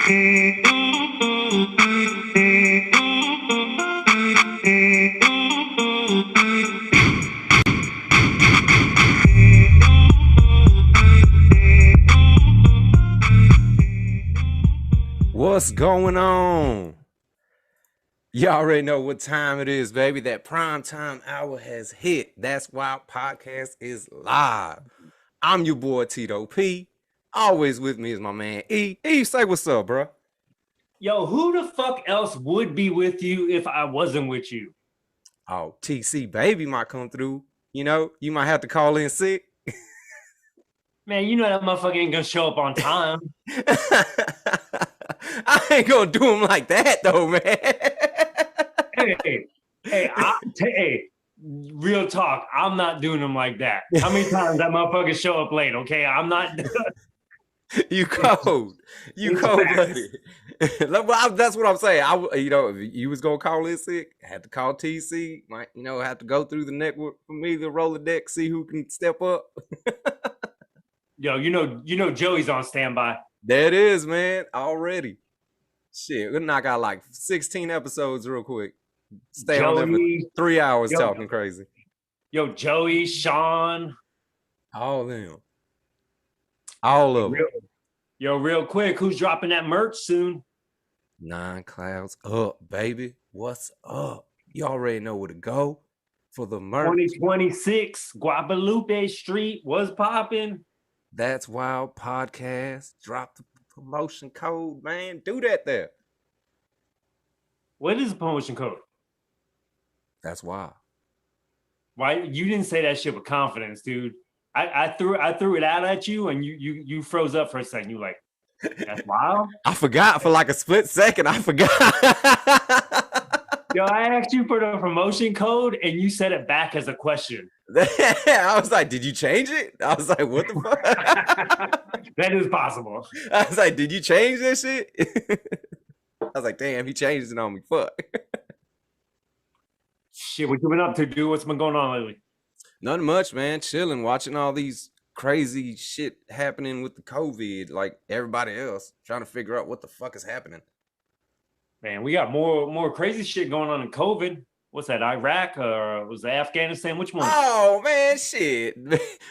What's going on? You already know what time it is, baby. That prime time hour has hit. That's why podcast is live. I'm your boy Tito P. Always with me is my man E. E, say what's up, bro. Yo, who the fuck else would be with you if I wasn't with you? Oh, TC baby might come through. You know, you might have to call in sick. Man, you know that motherfucker ain't gonna show up on time. I ain't gonna do him like that though, man. Hey, real talk. I'm not doing him like that. How many times that motherfucker show up late? Okay, I'm not. You cold. You cold blooded. That's what I'm saying. If you was gonna call in sick, I had to call TC. Might, have to go through the network for me to roll the deck, see who can step up. Yo, you know Joey's on standby. There it is, man. Already. Shit, we'll knock out like 16 episodes real quick. Stay on there for 3 hours talking crazy. Yo, Joey, Sean. All of them. All of them. Yo, real quick, who's dropping that merch soon? 9 Clouds up, baby. What's up? You already know where to go for the merch. 2026, Guadalupe Street was popping. That's Wild Podcast. Drop the promotion code, man. Do that there. What is the promotion code? That's wild. Why you didn't say that shit with confidence, dude? I threw it out at you, and you froze up for a second. You like, that's wild. I forgot for like a split second. I forgot. Yo, I asked you for the promotion code, and you said it back as a question. I was like, did you change it? I was like, what the fuck? That is possible. I was like, did you change this shit? I was like, damn, he changed it on me. Fuck. Shit, what you been up to, dude? What's been going on lately? Nothing much, man. Chilling, watching all these crazy shit happening with the COVID, like everybody else, trying to figure out what the fuck is happening. Man, we got more crazy shit going on in COVID. What's that, Iraq or was it Afghanistan? Which one? Oh, man, shit.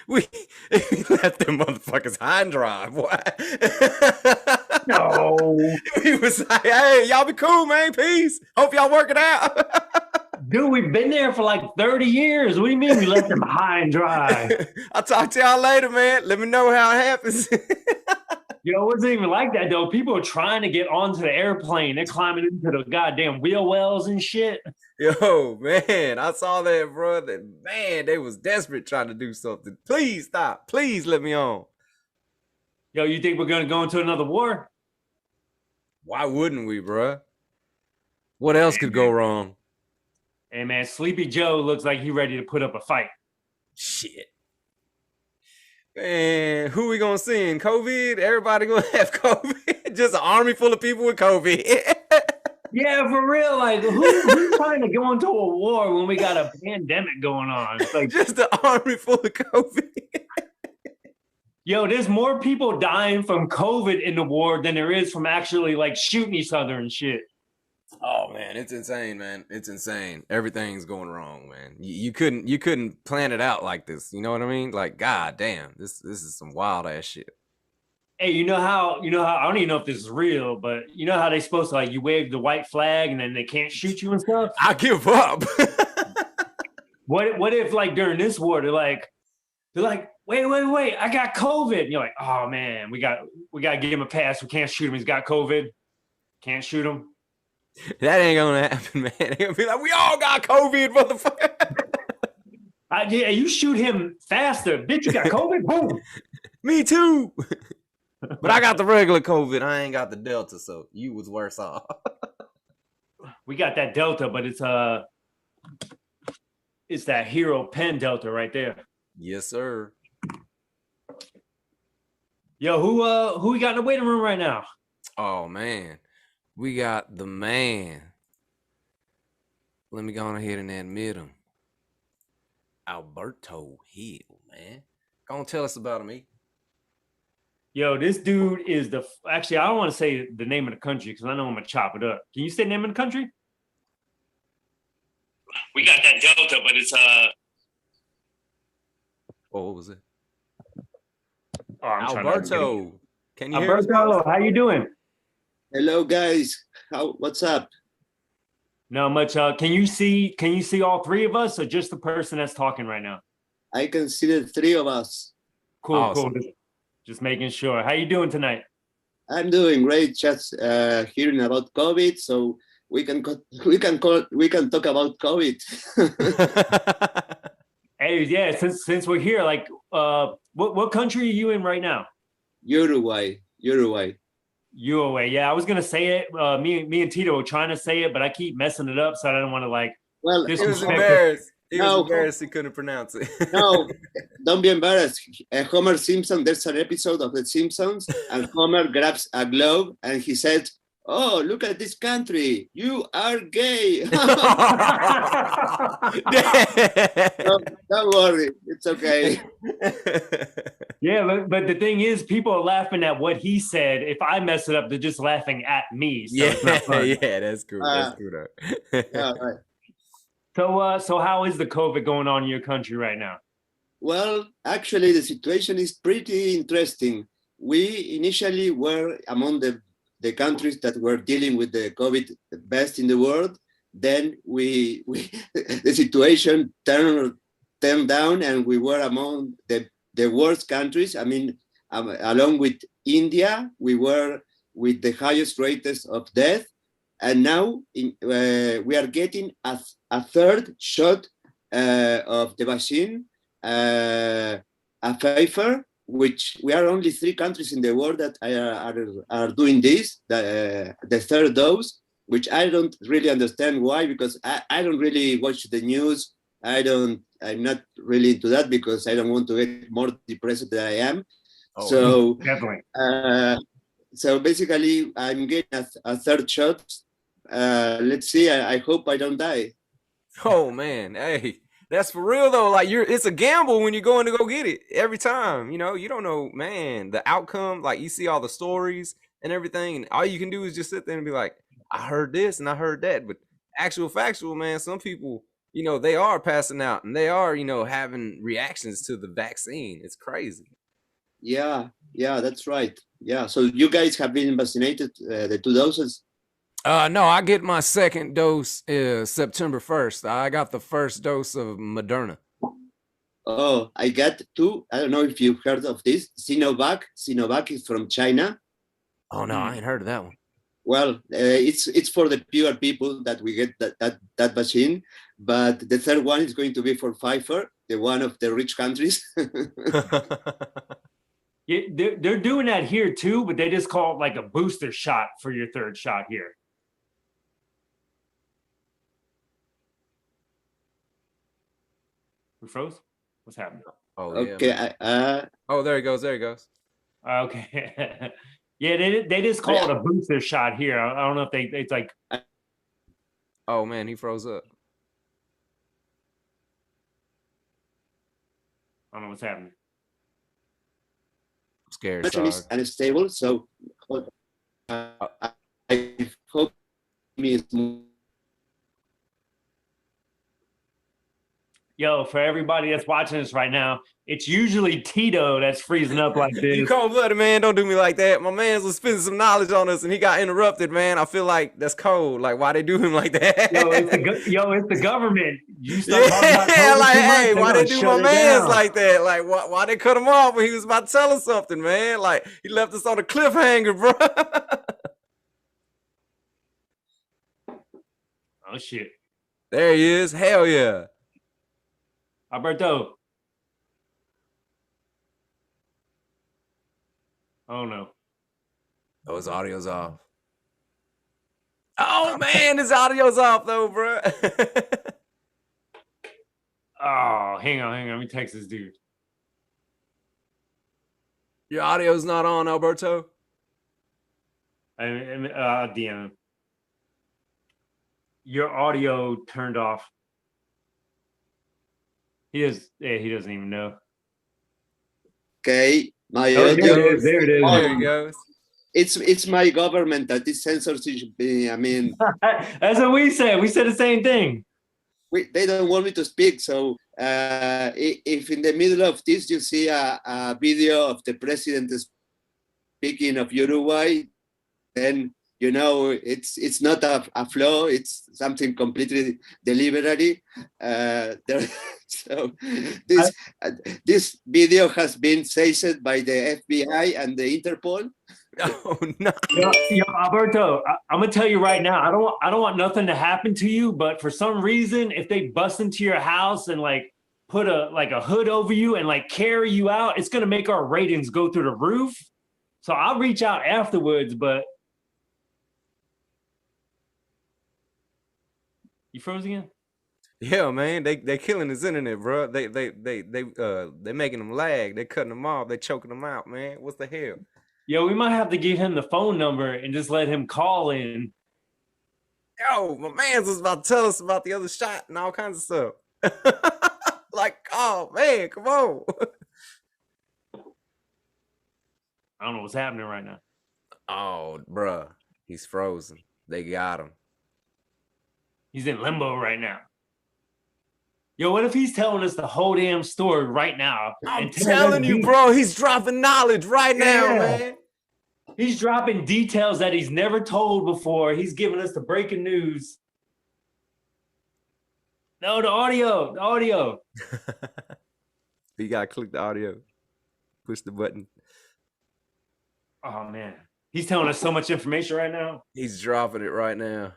We left them motherfuckers high and dry, boy. No. He was like, hey, y'all be cool, man. Peace. Hope y'all work it out. Dude, we've been there for like 30 years. What do you mean we left them high and dry? I'll talk to y'all later, man. Let me know how it happens. Yo, it wasn't even like that, though. People are trying to get onto the airplane. They're climbing into the goddamn wheel wells and shit. Yo, man, I saw that, bro. Man, they was desperate trying to do something. Please stop. Please let me on. Yo, you think we're going to go into another war? Why wouldn't we, bro? What else could go wrong? Hey, man, Sleepy Joe looks like he's ready to put up a fight. Shit. Man, who we gonna send? COVID? Everybody gonna have COVID? Just an army full of people with COVID. Yeah, for real. Like, who's trying to go into a war when we got a pandemic going on? It's like, just an army full of COVID. Yo, there's more people dying from COVID in the war than there is from actually like shooting each other and shit. Oh man, it's insane, man. It's insane. Everything's going wrong, man. You couldn't plan it out like this. You know what I mean? Like, god damn, this is some wild ass shit. Hey, you know how I don't even know if this is real, but you know how they supposed to, like, you wave the white flag and then they can't shoot you and stuff? I give up. What if like during this war they're like, wait, I got COVID. And you're like, oh man, we got to give him a pass. We can't shoot him. He's got COVID. Can't shoot him. That ain't gonna happen, man. They're gonna be like, we all got COVID, motherfucker. Yeah, you shoot him faster. Bitch, you got COVID? Boom. Me too. But I got the regular COVID. I ain't got the Delta, so you was worse off. We got that Delta, but it's that Hero Pen Delta right there. Yes, sir. Yo, who we got in the waiting room right now? Oh man. We got the man. Let me go on ahead and admit him. Alberto Hill, man. Go on, tell us about him, E. Yo, this dude is actually, I don't want to say the name of the country because I know I'm gonna chop it up. Can you say the name of the country? We got that Delta, but it's what was it? Oh, I'm Alberto. Can you hear us? Alberto, how you doing? Hello, guys. What's up? Not much. Can you see all three of us or just the person that's talking right now? I can see the three of us. Cool, Awesome. cool. Just making sure. How you doing tonight? I'm doing great. Just hearing about COVID, so we can talk about COVID. Hey, yeah. Since we're here, like, what country are you in right now? Uruguay. Uruguay. Yeah, I was gonna say it. Me and Tito were trying to say it, but I keep messing it up, so I don't want to like. Well, He was embarrassed. He was embarrassed he couldn't pronounce it. No, don't be embarrassed. Homer Simpson, there's an episode of The Simpsons, and Homer grabs a globe and he said, "Oh, look at this country. You are gay." Don't worry. It's okay. Yeah, but the thing is, people are laughing at what he said. If I mess it up, they're just laughing at me. So it's not fun. Yeah, that's cool. That's cool though. Yeah, right. So how is the COVID going on in your country right now? Well, actually, the situation is pretty interesting. We initially were among the countries that were dealing with the COVID best in the world. Then we the situation turned down, and we were among the worst countries. I mean, along with India, we were with the highest rates of death. And now we are getting a third shot of the vaccine, a Pfizer, which we are only 3 countries in the world that are doing this, the third dose, which I don't really understand why, because I don't really watch the news. I'm not really into that because I don't want to get more depressed than I am. Oh, so definitely. So basically, I'm getting a third shot. Let's see. I hope I don't die. Oh man, hey, that's for real though. Like it's a gamble when you're going to go get it every time. You know, you don't know, man, the outcome. Like you see all the stories and everything, and all you can do is just sit there and be like, I heard this and I heard that. But factual, man, some people, you know, they are passing out and they are, you know, having reactions to the vaccine. It's crazy. Yeah, that's right. Yeah. So you guys have been vaccinated, the 2 doses? No, I get my second dose September 1st. I got the first dose of Moderna. Oh, I got 2. I don't know if you've heard of this. Sinovac. Sinovac is from China. Oh no, I ain't heard of that one. Well, it's for the pure people that we get that vaccine. But the third one is going to be for Pfizer, the one of the rich countries. Yeah, they're doing that here too, but they just call it like a booster shot for your third shot here. We froze? What's happening? Oh okay. Yeah. Oh, there he goes. Okay. Yeah, they just call it a booster shot here. I don't know if it's like. Oh man, he froze up. I don't know what's happening. I'm scared. Is unstable, so I hope it's more. Yo, for everybody that's watching this right now, it's usually Tito that's freezing up like this. You cold-blooded, man. Don't do me like that. My man was spending some knowledge on us, and he got interrupted, man. I feel like that's cold. Like, why they do him like that? It's the government. You start talking about yeah, like, hey, why they do my man's like that? Like, why they cut him off when he was about to tell us something, man? Like, he left us on a cliffhanger, bro. Oh, shit. There he is. Hell yeah. Alberto. Oh no. Oh, his audio's off. Oh man, his audio's off though, bro. Oh, hang on. Let me text this dude. Your audio's not on, Alberto. DM. Your audio turned off. He doesn't even know. Okay, My Oh, audio. there it is. There it is. There he goes. It's my government that is censorship. I mean, That's what we said. We said the same thing. they don't want me to speak. So if in the middle of this you see a video of the president speaking of Uruguay, then you know it's not a flaw. It's something completely deliberately. So this video has been seized by the FBI and the Interpol. Oh no. Yo, Alberto, I'm gonna tell you right now. I don't want nothing to happen to you, but for some reason, if they bust into your house and like put a hood over you and like carry you out, it's gonna make our ratings go through the roof. So I'll reach out afterwards, but you froze again? Yeah, man, they killing his internet, bro. They making him lag. They cutting him off. They choking him out, man. What's the hell? Yo, we might have to give him the phone number and just let him call in. Yo, my man's was about to tell us about the other shot and all kinds of stuff. Like, oh man, come on. I don't know what's happening right now. Oh, bruh, he's frozen. They got him. He's in limbo right now. Yo, what if he's telling us the whole damn story right now? I'm telling you, bro, he's dropping knowledge right now, man. He's dropping details that he's never told before. He's giving us the breaking news. No, the audio. You gotta click the audio. Push the button. Oh man. He's telling us so much information right now. He's dropping it right now.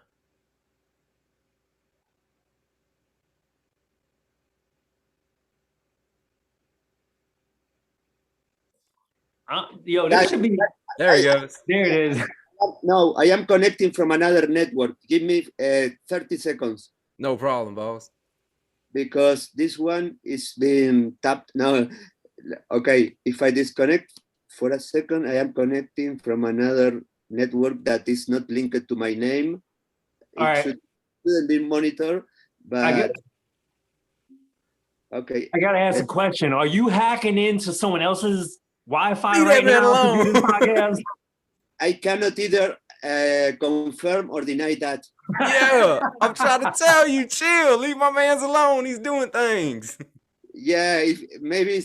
Yo, this should be. There he goes. There it is. No, I am connecting from another network. Give me 30 seconds. No problem, boss. Because this one is being tapped now. Okay, if I disconnect for a second, I am connecting from another network that is not linked to my name. All right. Shouldn't be monitored, but okay. I gotta ask a question. Are you hacking into someone else's Wi-Fi Leave right that man now to do this alone. podcast? I cannot either confirm or deny that. Yeah, I'm trying to tell you, chill. Leave my man's alone. He's doing things. Yeah, maybe.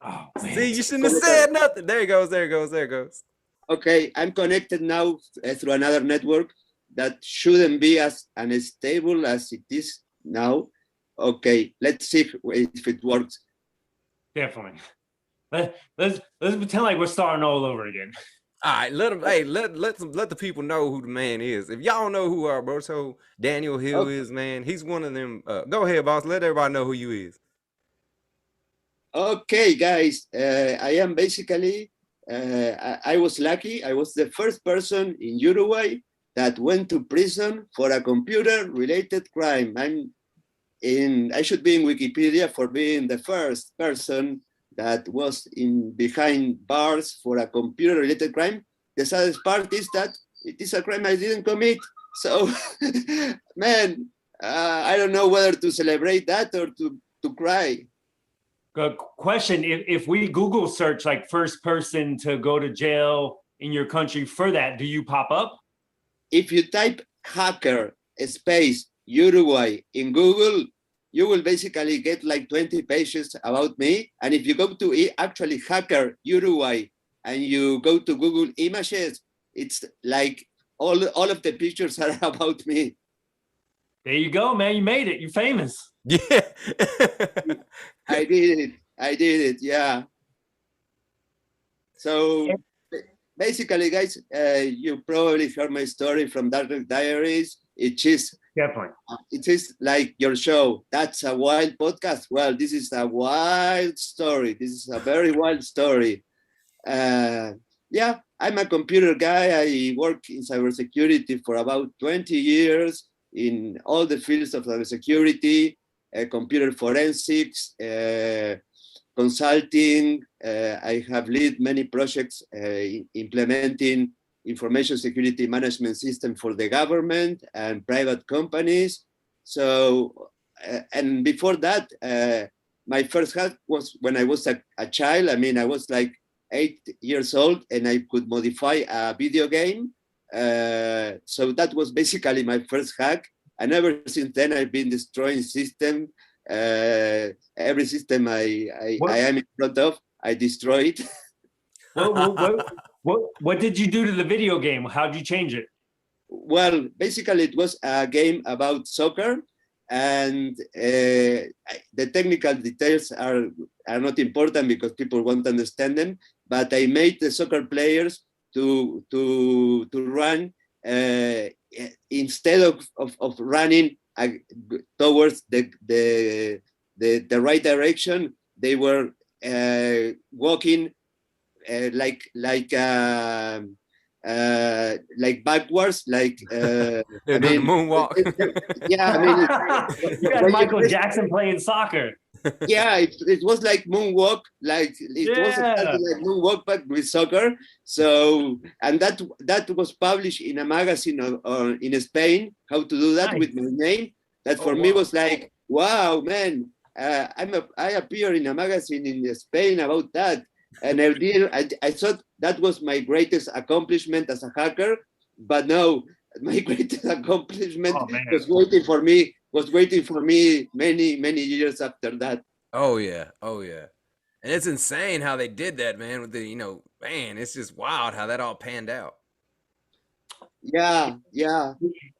Oh, man. See, you shouldn't have said nothing. There he goes. There he goes. There he goes. Okay, I'm connected now through another network that shouldn't be as unstable as it is now. Okay, let's see if it works. Definitely. Let's pretend like we're starting all over again. All right, let him. Hey, let the people know who the man is. If y'all know who Alberto Daniel Hill is, man, he's one of them. Go ahead, boss. Let everybody know who you is. Okay, guys, I am basically. I was lucky. I was the first person in Uruguay that went to prison for a computer-related crime. I should be in Wikipedia for being the first person that was behind bars for a computer-related crime. The saddest part is that it is a crime I didn't commit. So, man, I don't know whether to celebrate that or to cry. Good question. If we Google search like first person to go to jail in your country for that, do you pop up? If you type hacker space Uruguay in Google, you will basically get like 20 pages about me. And if you go to actually hacker Uruguay and you go to Google Images, it's like all of the pictures are about me. There you go, man. You made it. You're famous. Yeah. I did it. Yeah. So basically, guys, you probably heard my story from Dark Diaries. It is like your show. That's a wild podcast. Well, this is a wild story. This is a very wild story. Yeah, I'm a computer guy. I work in cybersecurity for about 20 years in all the fields of cybersecurity, computer forensics, consulting. I have led many projects implementing information security management system for the government and private companies. So, and before that, my first hack was when I was a child. I mean, I was like 8 years old, and I could modify a video game. So that was basically my first hack. And ever since then, I've been destroying system. Every system I am in front of, I destroy it. What did you do to the video game? How did you change it? Well, basically, it was a game about soccer, and the technical details are not important because people won't understand them. But I made the soccer players to run instead of running towards the right direction. They were walking like backwards, like They're doing the moonwalk. yeah, I mean, You got Michael Jackson playing soccer. yeah, it was like moonwalk, like it was exactly like moonwalk, but with soccer. So, and that was published in a magazine in Spain. How to do that with my name? That for me was like, wow, man! I appear in a magazine in Spain about that. And I thought that was my greatest accomplishment as a hacker, but no, my greatest accomplishment was waiting for me many years after that. Oh yeah, and it's insane how they did that, man. With the man, it's just wild how that all panned out. Yeah.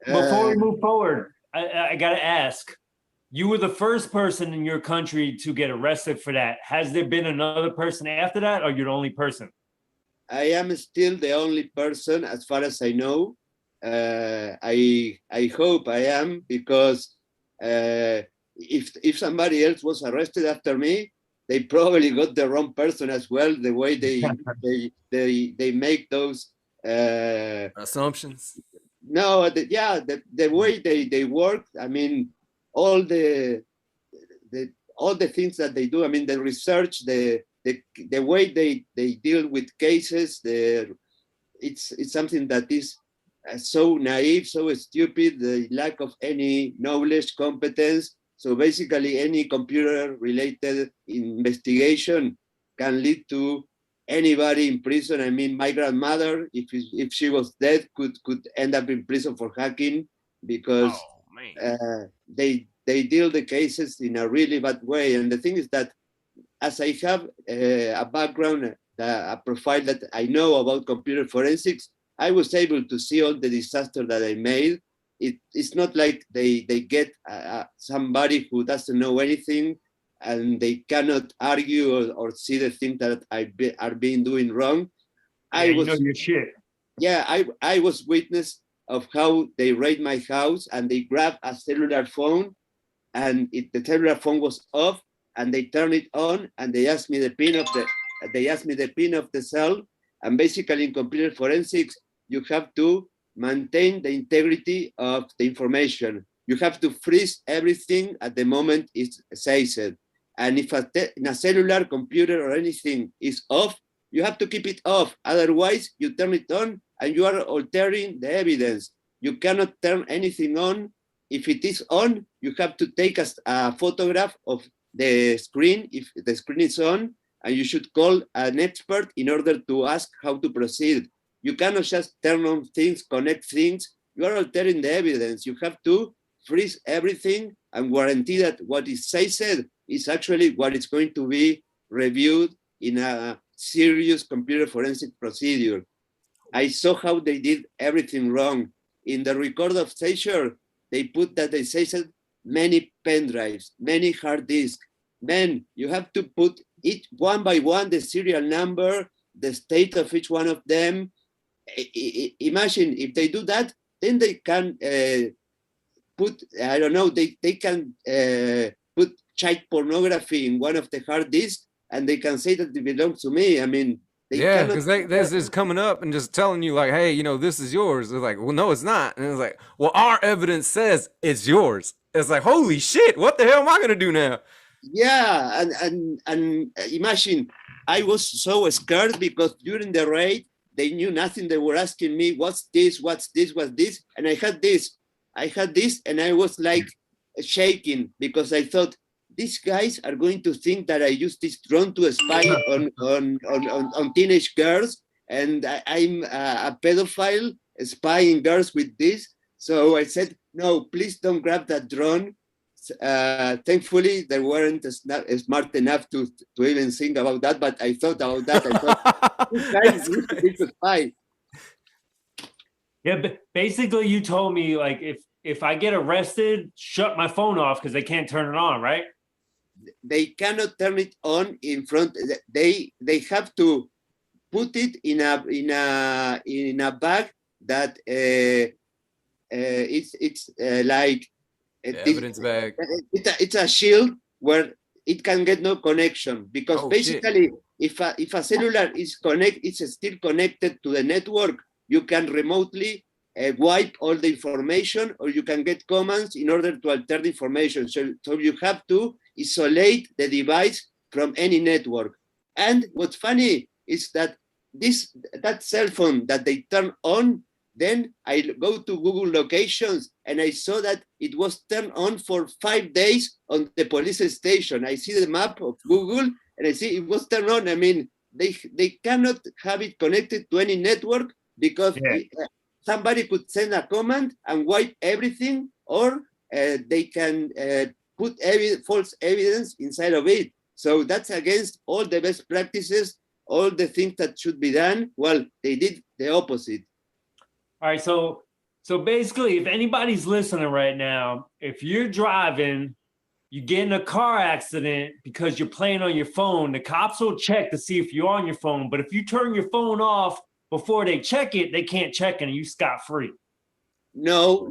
Before we move forward, I gotta ask. You were the first person in your country to get arrested for that. Has there been another person after that, or you're the only person? I am still the only person, as far as I know. I hope I am, because if somebody else was arrested after me, they probably got the wrong person as well. The way they make those assumptions. No, the way they work. I mean, all the things that they do. I mean, the research, the way they deal with cases. It's something that is so naive, so stupid. The lack of any knowledge, competence. So basically, any computer-related investigation can lead to anybody in prison. I mean, my grandmother, if she was dead, could end up in prison for hacking, because they deal the cases in a really bad way. And the thing is that, as I have a background, a profile that I know about computer forensics, I was able to see all the disaster that I made. It's not like they get somebody who doesn't know anything and they cannot argue or see the things that are being doing wrong. I know your shit. Yeah, I was witness of how they raid my house and they grab a cellular phone, and the cellular phone was off, and they turn it on, and they asked me the pin of the cell. And basically, in computer forensics, you have to maintain the integrity of the information. You have to freeze everything at the moment it says it. And if in a cellular computer or anything is off, you have to keep it off. Otherwise, you turn it on and you are altering the evidence. You cannot turn anything on. If it is on, you have to take a photograph of the screen if the screen is on, and you should call an expert in order to ask how to proceed. You cannot just turn on things, connect things. You are altering the evidence. You have to freeze everything and guarantee that what is said is actually what is going to be reviewed in a serious computer forensic procedure. I saw how they did everything wrong. In the record of seizure, they put that they seized many pen drives, many hard disks. Then you have to put each one by one, the serial number, the state of each one of them. Imagine if they do that, then they can put, I don't know, they can put child pornography in one of the hard disks, and they can say that it belongs to me. I mean, yeah, because this is coming up and just telling you like, hey, this is yours. They're like, well, no, it's not. And it's like, well, our evidence says it's yours. It's like, holy shit, what the hell am I gonna do now? Yeah, and imagine, I was so scared because during the raid they knew nothing. They were asking me, what's this, what's this, what's this? And I had this, and I was like shaking because I thought, these guys are going to think that I use this drone to spy on teenage girls, and I'm a pedophile spying girls with this. So I said, no, please don't grab that drone. Thankfully, they weren't smart enough to even think about that, but I thought about that. I thought, this guy used to be a spy. Yeah, but basically you told me like if I get arrested, shut my phone off because they can't turn it on, right? They cannot turn it on in front. They have to put it in a bag that it's like Evidence bag. It's a shield where it can get no connection, because basically if a cellular is it's still connected to the network, you can remotely wipe all the information, or you can get commands in order to alter the information. So you have to isolate the device from any network. And what's funny is that that cell phone that they turn on, then I go to Google locations and I saw that it was turned on for 5 days on the police station. I see the map of Google and I see it was turned on. I mean, they cannot have it connected to any network, because somebody could send a command and wipe everything, or they can put false evidence inside of it. So that's against all the best practices, all the things that should be done. Well, they did the opposite. All right, so basically, if anybody's listening right now, if you're driving, you get in a car accident because you're playing on your phone, the cops will check to see if you're on your phone. But if you turn your phone off before they check it, they can't check it and you scot-free. No.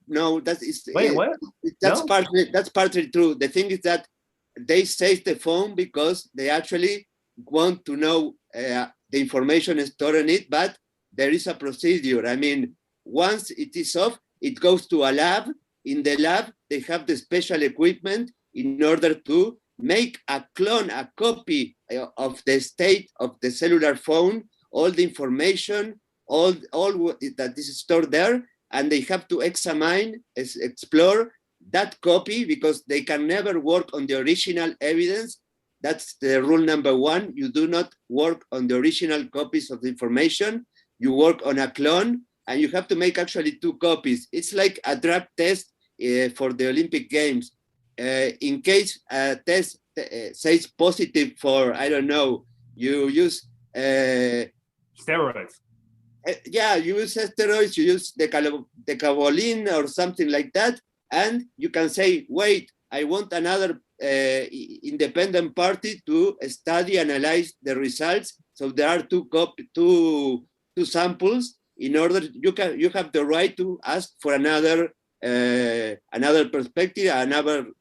Wait, what? That's partly true. The thing is that they save the phone because they actually want to know the information stored in it, but there is a procedure. I mean, once it is off, it goes to a lab. In the lab, they have the special equipment in order to make a clone, a copy of the state of the cellular phone, all the information, all that is stored there, and they have to explore that copy, because they can never work on the original evidence. That's the rule number one. You do not work on the original copies of the information. You work on a clone, and you have to make actually 2 copies. It's like a drug test for the Olympic Games. In case a test says positive for, I don't know, you use steroids. You use steroids, you use decabolin or something like that, and you can say, wait, I want another independent party to study, analyze the results. So there are two samples. In order, you have the right to ask for another perspective,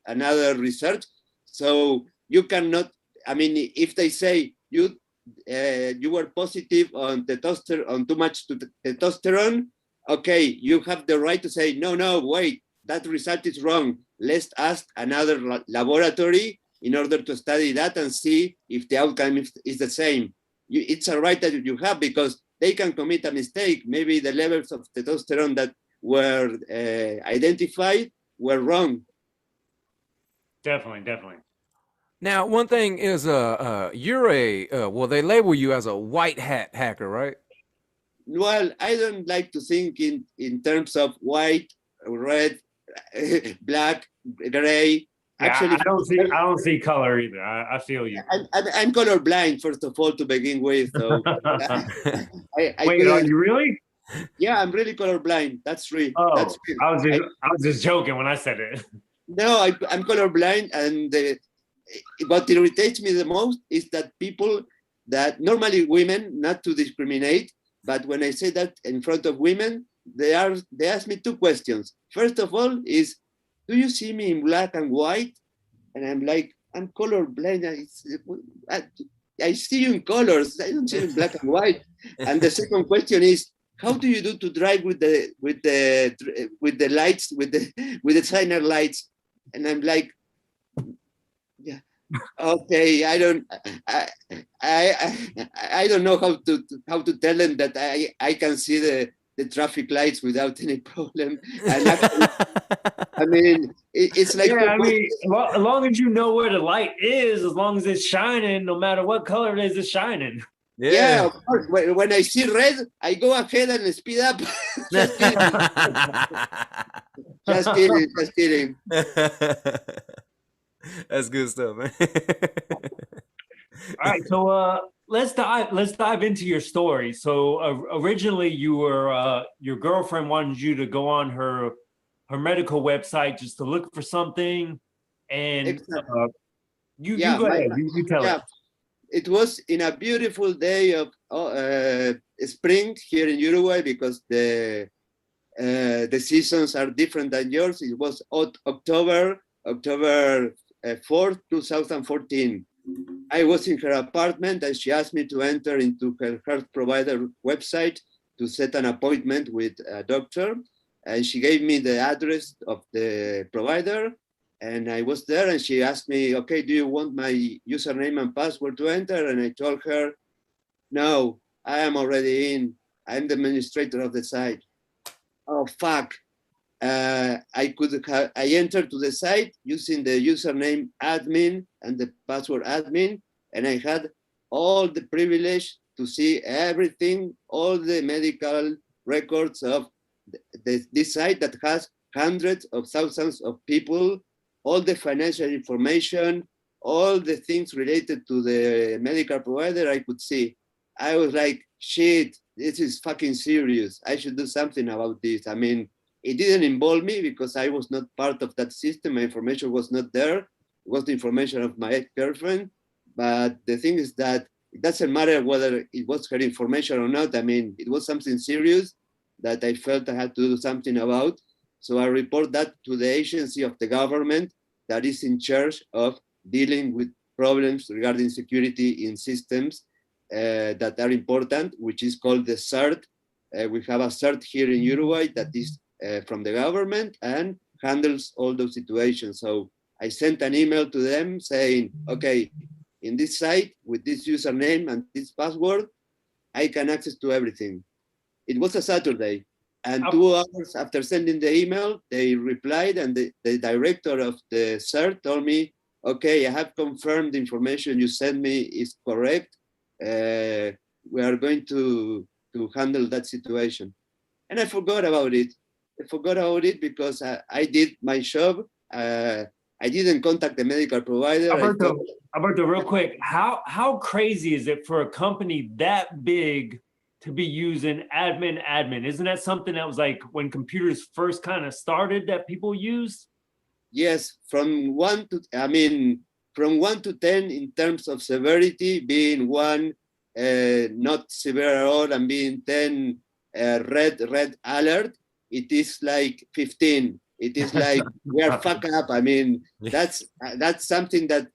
another research. So you cannot. I mean, if they say you were positive on too much testosterone, okay, you have the right to say no, wait, that result is wrong. Let's ask another laboratory in order to study that and see if the outcome is the same. It's a right that you have, because they can commit a mistake. Maybe the levels of testosterone that were identified were wrong. Definitely. Now, one thing is, you're well, they label you as a white hat hacker, right? Well, I don't like to think in terms of white, red, black, gray. Yeah, actually, I don't see color either. I feel you. I'm colorblind, first of all, to begin with. So Wait, are you really? Yeah, I'm really colorblind. That's true. Oh, That's true. I was just joking when I said it. No, I'm colorblind, and what irritates me the most is that people that normally women, not to discriminate, but when I say that in front of women, they ask me 2 questions. First of all is, do you see me in black and white? And I'm like, I'm colorblind. I see you in colors. I don't see you in black and white. And the second question is, how do you do to drive with the lights, with the signer lights? And I'm like, yeah, okay. I don't know how to tell them that I can see the traffic lights without any problem. And actually, I mean, it's like Yeah, I mean, as long as you know where the light is, as long as it's shining, no matter what color it is, it's shining. yeah, of course. When I see red, I go ahead and speed up. Just kidding. Just kidding. Just kidding. That's good stuff, man. All right, so let's dive into your story. So originally, you were your girlfriend wanted you to go on her medical website just to look for something, and Exactly. you Yeah, go ahead, you tell yeah. it. It was in a beautiful day of spring here in Uruguay because the seasons are different than yours. It was October 4th, 2014. I was in her apartment and she asked me to enter into her health provider website to set an appointment with a doctor. And she gave me the address of the provider. And I was there and she asked me, okay, do you want my username and password to enter? And I told her, no, I am already in. I'm the administrator of the site. Oh, fuck. I entered to the site using the username admin and the password admin, and I had all the privilege to see everything, all the medical records of this site that has hundreds of thousands of people, all the financial information, all the things related to the medical provider I could see. I was like, shit, this is fucking serious. I should do something about this. I mean, it didn't involve me because I was not part of that system. My information was not there. It was the information of my ex-girlfriend. But the thing is that it doesn't matter whether it was her information or not. I mean, it was something serious that I felt I had to do something about. So I report that to the agency of the government that is in charge of dealing with problems regarding security in systems that are important, which is called the CERT. We have a CERT here in Uruguay that is from the government and handles all those situations. So I sent an email to them saying, okay, in this site with this username and this password, I can access to everything. It was a Saturday. And 2 hours after sending the email, they replied, and the director of the CERT told me, okay, I have confirmed the information you sent me is correct. We are going to handle that situation. And I forgot about it. I forgot about it because I did my job. I didn't contact the medical provider. Alberto, real quick, how crazy is it for a company that big to be using admin? Isn't that something that was like when computers first kind of started that people used? Yes, from 1 to 10 in terms of severity, being 1 not severe at all, and being 10 red alert, it is like 15. It is like we are fucked up. I mean, that's something that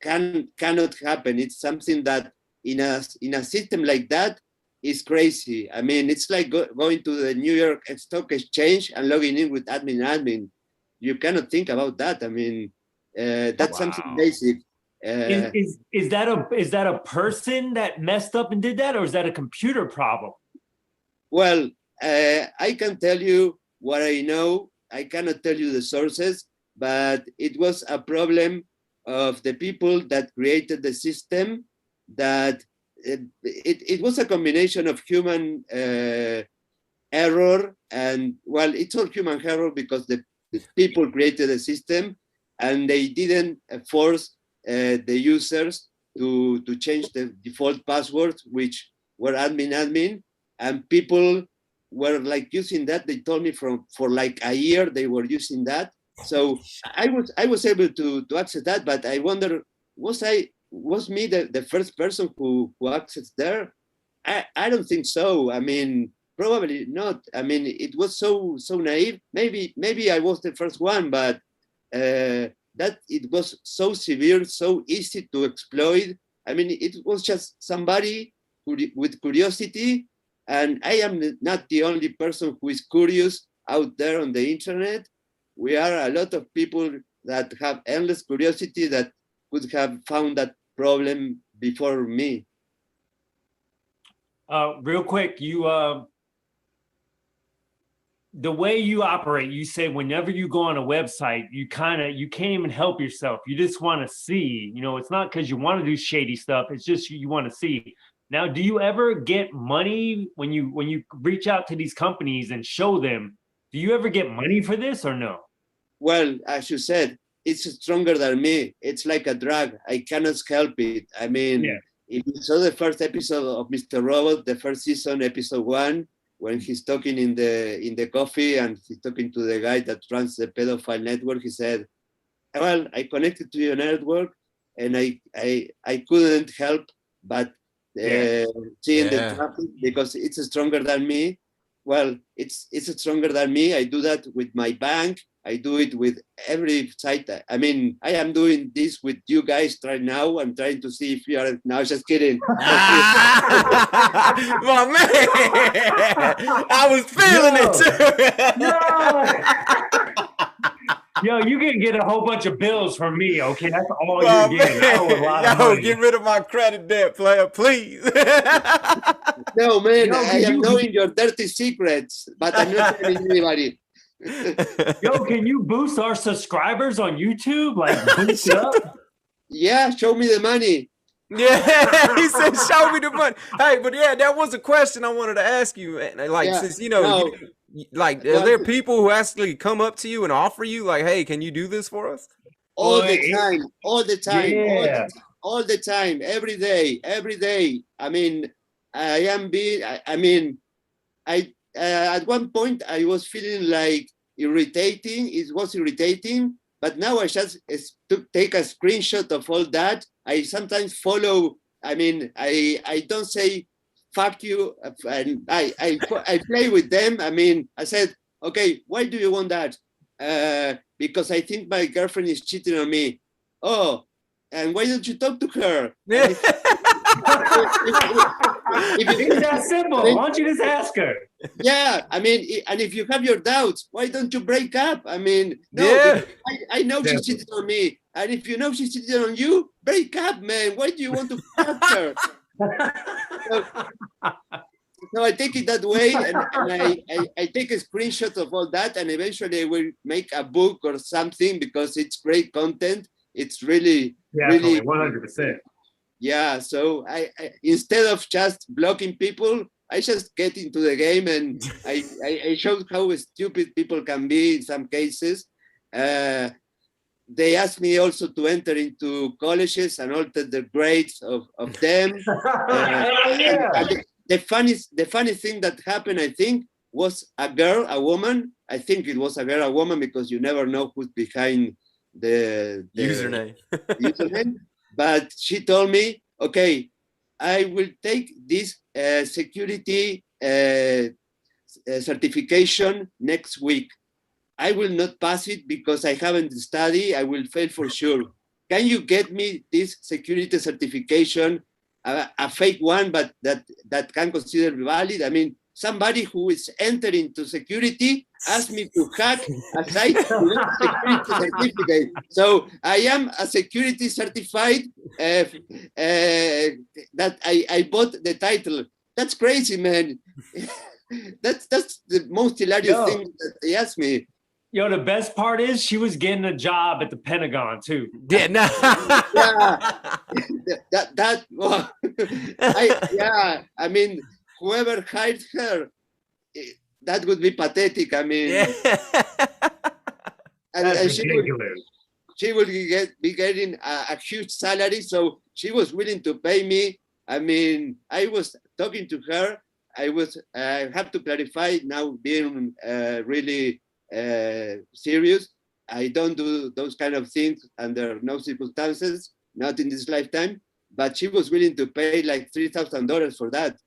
cannot happen. It's something that in a system like that is crazy. I mean, it's like going to the New York Stock Exchange and logging in with admin. You cannot think about that. I mean, that's something basic. Is that a person that messed up and did that, or is that a computer problem? Well, I can tell you what I know. I cannot tell you the sources, but it was a problem of the people that created the system. That it was a combination of human error and, well, it's all human error because the people created the system and they didn't force the users to change the default passwords, which were admin, and people were like using that. They told me for like a year they were using that. So I was able to access that, but I wonder, was me the first person who accessed there? I don't think so. I mean, probably not. I mean, it was so naive. Maybe I was the first one, but that it was so severe, so easy to exploit. I mean, it was just somebody with curiosity, and I am not the only person who is curious out there on the internet. We are a lot of people that have endless curiosity that could have found that problem before me. Real quick, the way you operate, you say whenever you go on a website, you can't even help yourself. You just want to see, it's not because you want to do shady stuff. It's just you want to see. Now, do you ever get money when you reach out to these companies and show them? Do you ever get money for this or no? Well, as you said, it's stronger than me. It's like a drug. I cannot help it. I mean, if you saw the first episode of Mr. Robot, the first season, episode 1, when he's talking in the coffee and he's talking to the guy that runs the pedophile network, he said, well, I connected to your network and I couldn't help but seeing the traffic because it's stronger than me. Well, it's stronger than me. I do that with my bank. I do it with every site. I mean, I am doing this with you guys right now. I'm trying to see if you are. No, just kidding. My man, I was feeling it too. Yo, you can get a whole bunch of bills from me, okay? That's all you're getting. I owe a lot of money. Get rid of my credit debt, player, please. No, man, I am knowing your dirty secrets, but I'm not telling anybody. Yo, can you boost our subscribers on YouTube? Like, boost it up? Yeah, show me the money. Yeah, he said, show me the money. Hey, but yeah, that was a question I wanted to ask you. Like, since, like, are there people who actually come up to you and offer you, like, hey, can you do this for us? All the time, every day. I mean, at one point I was feeling like irritating. It was irritating, but now I just take a screenshot of all that. I sometimes follow. I mean, I don't say fuck you, and I play with them. I mean, I said, okay, why do you want that? Because I think my girlfriend is cheating on me. Oh, and why don't you talk to her? It's that simple. Why don't you just ask her? Yeah, I mean, and if you have your doubts, why don't you break up? I mean, no, I know she's cheating on me. And if you know she's cheating on you, break up, man. Why do you want to fuck her? So I take it that way, and I take a screenshot of all that, and eventually I will make a book or something because it's great content. It's really 100%. Yeah, so I instead of just blocking people, I just get into the game and I showed how stupid people can be in some cases. They asked me also to enter into colleges and alter the grades of them. And the funny thing that happened, I think, was a woman. I think it was a woman because you never know who's behind the username. But she told me, okay, I will take this security certification next week. I will not pass it because I haven't studied. I will fail for sure. Can you get me this security certification, a fake one, but that can consider valid? I mean, somebody who is entering into security asked me to hack a site to get a security certificate. So I am a security certified that I bought the title. That's crazy, man. That's the most hilarious thing that they asked me. Yo, the best part is she was getting a job at the Pentagon too. Yeah, no. I mean, whoever hired her, that would be pathetic. I mean, and she would be getting a huge salary, so she was willing to pay me. I mean, I was talking to her. I have to clarify now, being really serious. I don't do those kind of things under no circumstances, not in this lifetime. But she was willing to pay like $3,000 for that.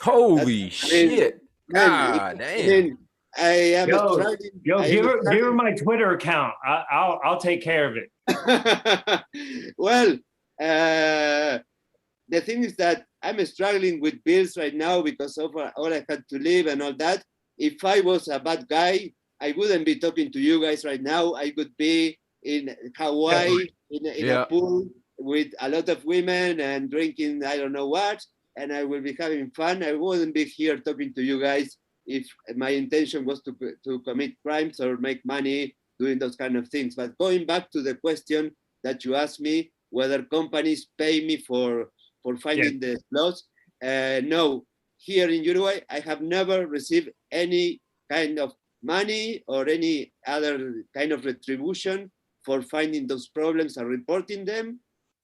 Holy shit! God damn! I am struggling. Give her my Twitter account. I'll take care of it. Well, the thing is that I'm struggling with bills right now because of all I had to live and all that. If I was a bad guy, I wouldn't be talking to you guys right now. I would be in Hawaii in a pool with a lot of women and drinking I don't know what, and I will be having fun. I wouldn't be here talking to you guys if my intention was to commit crimes or make money doing those kind of things. But going back to the question that you asked me, whether companies pay me for finding the flaws, no. Here in Uruguay, I have never received any kind of money or any other kind of retribution for finding those problems and reporting them.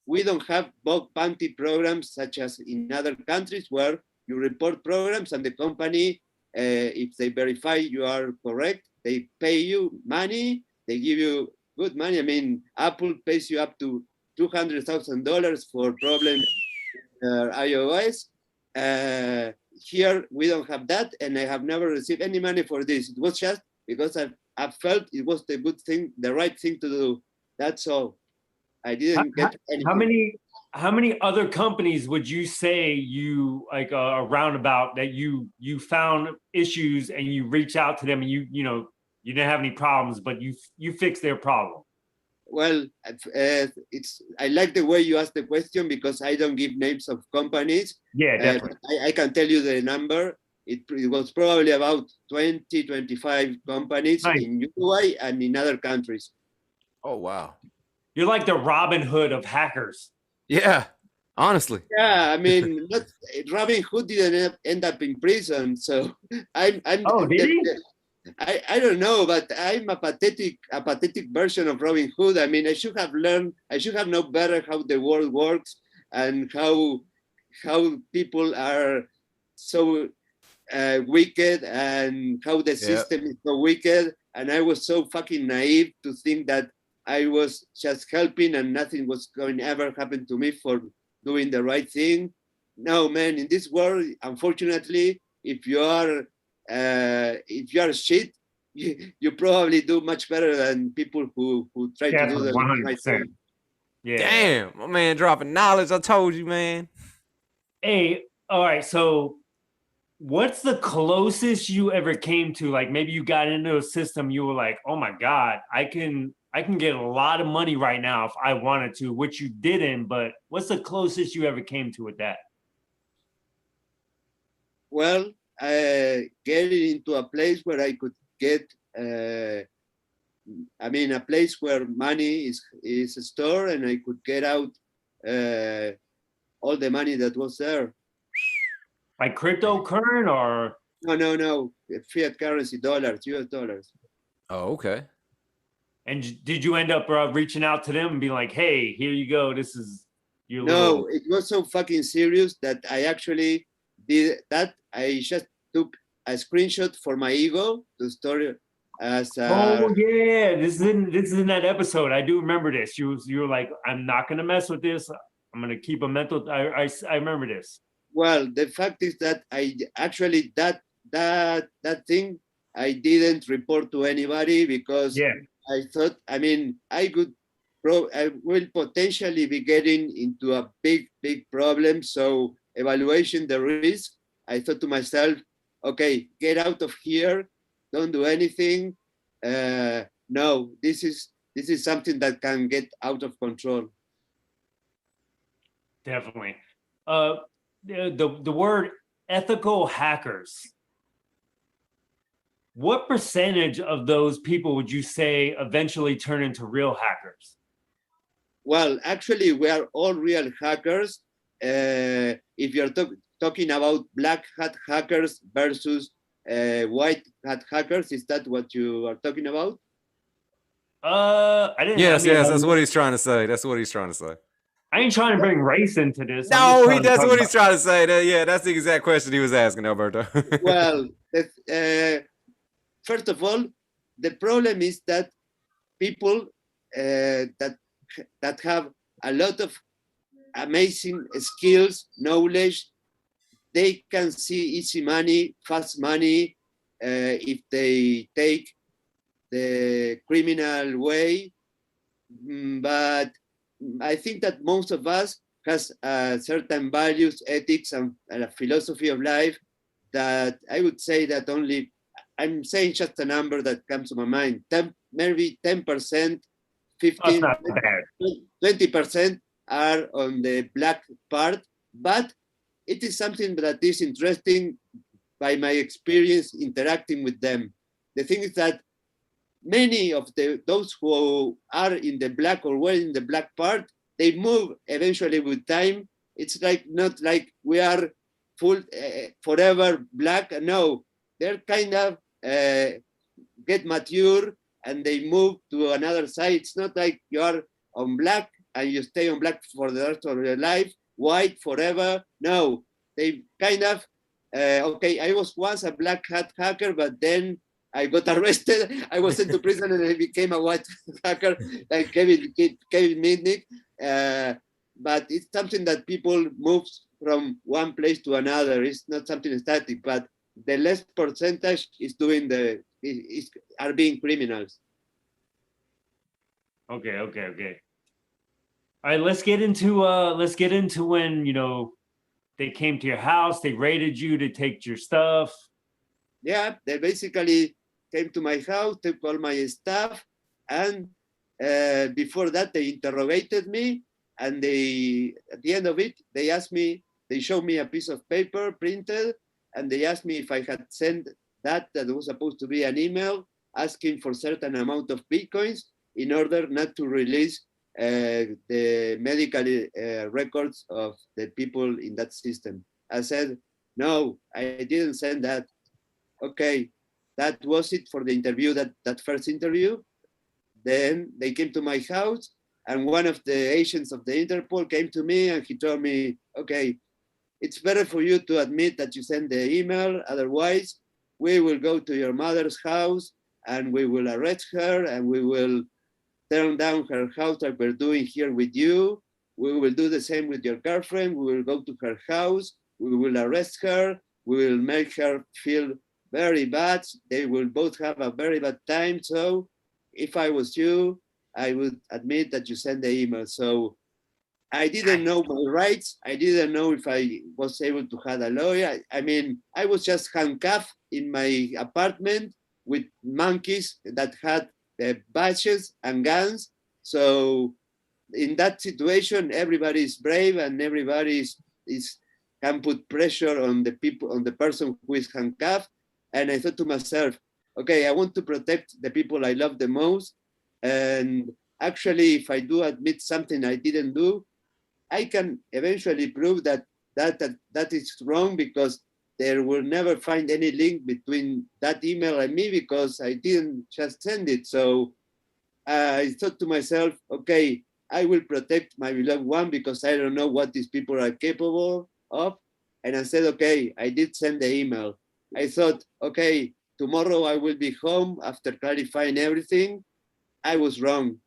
We don't have bug bounty programs such as in other countries where you report programs and the company, if they verify you are correct, they pay you money, they give you good money. I mean, Apple pays you up to $200,000 for problems iOS. Here we don't have that, and I have never received any money for this. It was just because I felt it was the good thing, the right thing to do. That's all. I didn't get anything. How many other companies would you say you like a roundabout that you found issues and you reach out to them and you didn't have any problems, but you fixed their problem? Well, I like the way you asked the question because I don't give names of companies. Yeah, definitely. I can tell you the number. It was probably about 20, 25 companies in Uruguay and in other countries. Oh, wow. You're like the Robin Hood of hackers. Yeah, honestly. Yeah, I mean, Robin Hood didn't end up in prison, so I'm. Oh, did he? I don't know, but I'm a pathetic version of Robin Hood. I mean, I should have known better how the world works and how people are so wicked and how the system is so wicked. And I was so fucking naive to think that I was just helping and nothing was going to ever happen to me for doing the right thing. No, man, in this world, unfortunately, if you are shit, you probably do much better than people who try to do the 100%. right thing. Yeah. Damn, my man dropping knowledge. I told you, man. Hey, all right. So what's the closest you ever came to? Like maybe you got into a system, you were like, oh my God, I can get a lot of money right now if I wanted to, which you didn't, but what's the closest you ever came to with that? Well, getting into a place where I could get, a place where money is stored and I could get out all the money that was there. Like cryptocurrency or? No, fiat currency, dollars, US dollars. Oh, okay. And did you end up reaching out to them and be like, hey, here you go, this is your No, it was so fucking serious that I actually did that. I just took a screenshot for my ego to store it as oh yeah, this is in that episode. I do remember this. You were like, I'm not gonna mess with this. I'm gonna keep a mental. I remember this. Well, the fact is that I actually that thing I didn't report to anybody because I thought, I mean, I will potentially be getting into a big problem. So evaluating the risk, I thought to myself, okay, get out of here, don't do anything. No, this is something that can get out of control. Definitely. The word ethical hackers. What percentage of those people would you say eventually turn into real hackers? Well, actually, we are all real hackers. If you're talking about black hat hackers versus white hat hackers, is that what you are talking about? I didn't. Yes, that's what he's trying to say. That's what he's trying to say. I ain't trying to bring race into this. No, that's what he's trying to say. Yeah, that's the exact question he was asking, Alberto. Well, first of all, the problem is that people that have a lot of amazing skills, knowledge, they can see easy money, fast money, if they take the criminal way. But I think that most of us has certain values, ethics, and a philosophy of life that I would say that only, I'm saying just a number that comes to my mind, maybe 10%, 15, 20% are on the black part, but it is something that is interesting by my experience interacting with them. The thing is that many of those who are in the black or were in the black part, they move eventually with time. It's like not like we are full forever black. No, they're kind of get mature and they move to another side. It's not like you are on black and you stay on black for the rest of your life, white forever. No, they kind of, okay, I was once a black hat hacker, but then I got arrested. I was sent to prison and I became a white hacker like Kevin Mitnick. But it's something that people move from one place to another. It's not something static, but the less percentage is doing are being criminals. Okay. All right, let's get into when, you know, they came to your house, they raided you to take your stuff. Yeah, they basically came to my house, took all my stuff, and before that they interrogated me, and they, at the end of it, they asked me, they showed me a piece of paper printed, and they asked me if I had sent that was supposed to be an email asking for certain amount of Bitcoins in order not to release the medical records of the people in that system. I said, no, I didn't send that. Okay, that was it for the interview, that first interview. Then they came to my house, and one of the agents of the Interpol came to me and he told me, okay, it's better for you to admit that you sent the email, otherwise we will go to your mother's house and we will arrest her and we will turn down her house like we're doing here with you. We will do the same with your girlfriend. We will go to her house. We will arrest her. We will make her feel very bad. They will both have a very bad time. So if I was you, I would admit that you sent the email. So I didn't know my rights. I didn't know if I was able to have a lawyer. I mean, I was just handcuffed in my apartment with monkeys that had badges and guns. So in that situation, everybody is brave and everybody can put pressure on the people, on the person who is handcuffed. And I thought to myself, okay, I want to protect the people I love the most. And actually, if I do admit something I didn't do, I can eventually prove that is wrong, because they will never find any link between that email and me, because I didn't just send it. So I thought to myself, okay, I will protect my beloved one because I don't know what these people are capable of. And I said, okay, I did send the email. I thought, okay, tomorrow I will be home after clarifying everything. I was wrong.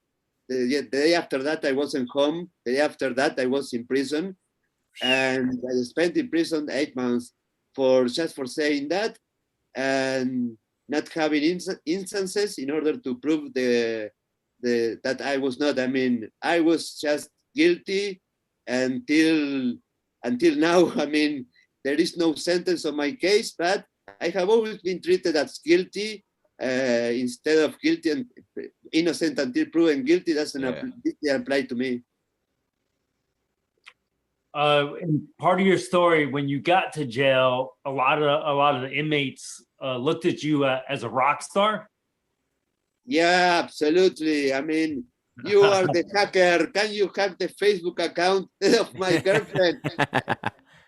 The day after that, I wasn't home. The day after that, I was in prison. And I spent in prison 8 months just for saying that and not having instances in order to prove that I was not. I mean, I was just guilty until now. I mean, there is no sentence on my case, but I have always been treated as guilty instead of guilty and innocent until proven guilty. Doesn't apply to me. And part of your story, when you got to jail, a lot of the inmates looked at you as a rock star. Yeah, absolutely. I mean, you are the hacker. Can you hack the Facebook account of my girlfriend?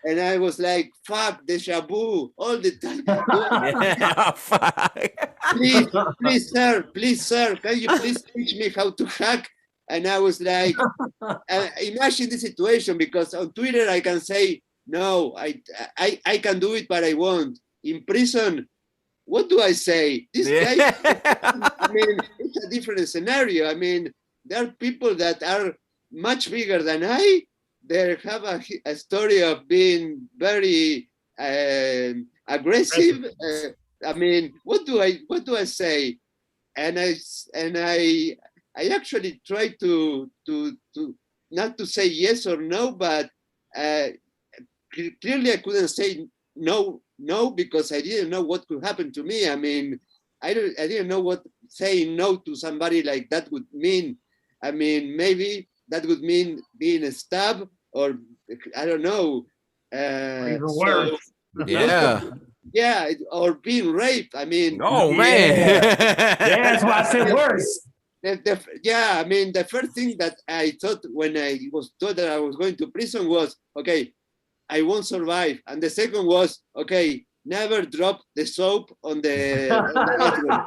And I was like, fuck, deja vu all the time. Please, sir, can you please teach me how to hack? And I was like, imagine the situation, because on Twitter I can say, no, I can do it, but I won't. In prison, what do I say? This guy, I mean, it's a different scenario. I mean, there are people that are much bigger than I. They have a story of being very aggressive. I mean, what do I say? And I actually tried to not to say yes or no, but clearly I couldn't say no because I didn't know what could happen to me. I mean, I didn't know what saying no to somebody like that would mean. I mean, maybe that would mean being stabbed, or I don't know. Even worse. Yeah. or being raped. I mean, Oh man. Yeah, that's why I said worse. I mean, the first thing that I thought when I was told that I was going to prison was, okay, I won't survive. And the second was, okay, never drop the soap on the bathroom.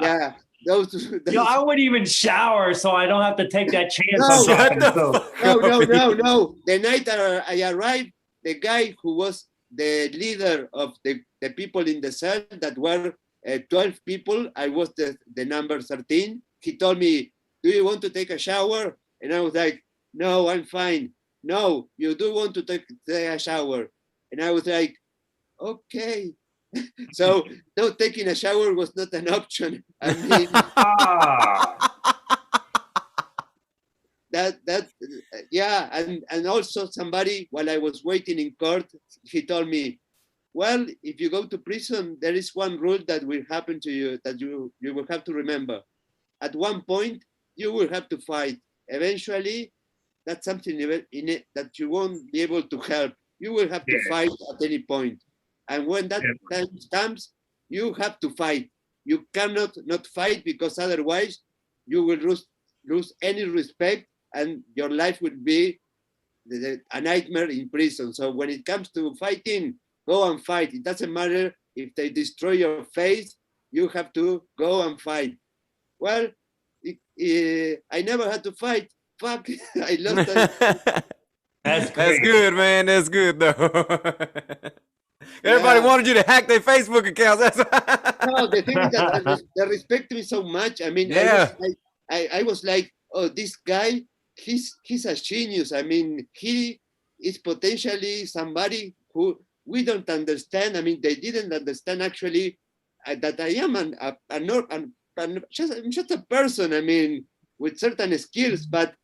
Yeah, Yo, those I wouldn't even shower, so I don't have to take that chance No, on Shut dropping the the soap. fuck no, up. no, no, no. The night that I arrived, the guy who was the leader of the people in the cell that were 12 people, I was the number 13. He told me, do you want to take a shower? And I was like, no, I'm fine. No, you do want to take a shower. And I was like, okay. So no, taking a shower was not an option. I mean, Ah, yeah, and also somebody, while I was waiting in court, he told me, well, if you go to prison, there is one rule that will happen to you that you will have to remember. At one point, you will have to fight. Eventually, that's something in it that you won't be able to help. You will have to yeah, fight at any point. And when that yeah. time comes, you have to fight. You cannot not fight, because otherwise you will lose any respect, and your life will be a nightmare in prison. So when it comes to fighting, go and fight. It doesn't matter if they destroy your face, you have to go and fight. Well, I never had to fight. Fuck, I lost. That's That's great. good, man. That's good though. Everybody Yeah. wanted you to hack their Facebook accounts. That's No, the thing is that they respect me so much. I mean, yeah. I was like, oh, this guy, he's a genius. I mean, he is potentially somebody who we don't understand. I mean, they didn't understand actually that I am I'm just a person. I mean, with certain skills, but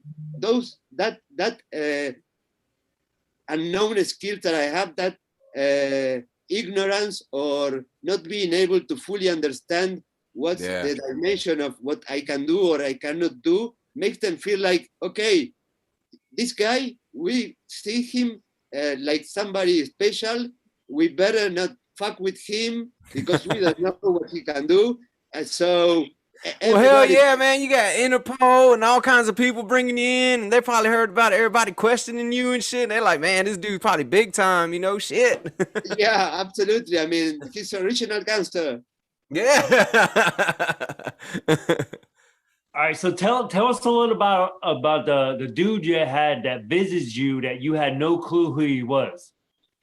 that unknown skills that I have, that ignorance or not being able to fully understand what's Yeah. the dimension of what I can do or I cannot do, makes them feel like, okay, this guy, we see him like somebody special. We better not fuck with him because we don't know what he can do. And so Well, hell everybody, yeah, man. You got Interpol and all kinds of people bringing you in, and they probably heard about everybody questioning you and shit. And they're like, man, this dude's probably big time, you know, shit. yeah, absolutely. I mean, he's an original gangster. Yeah. All right, so tell us a little about the dude you had that visits you that you had no clue who he was.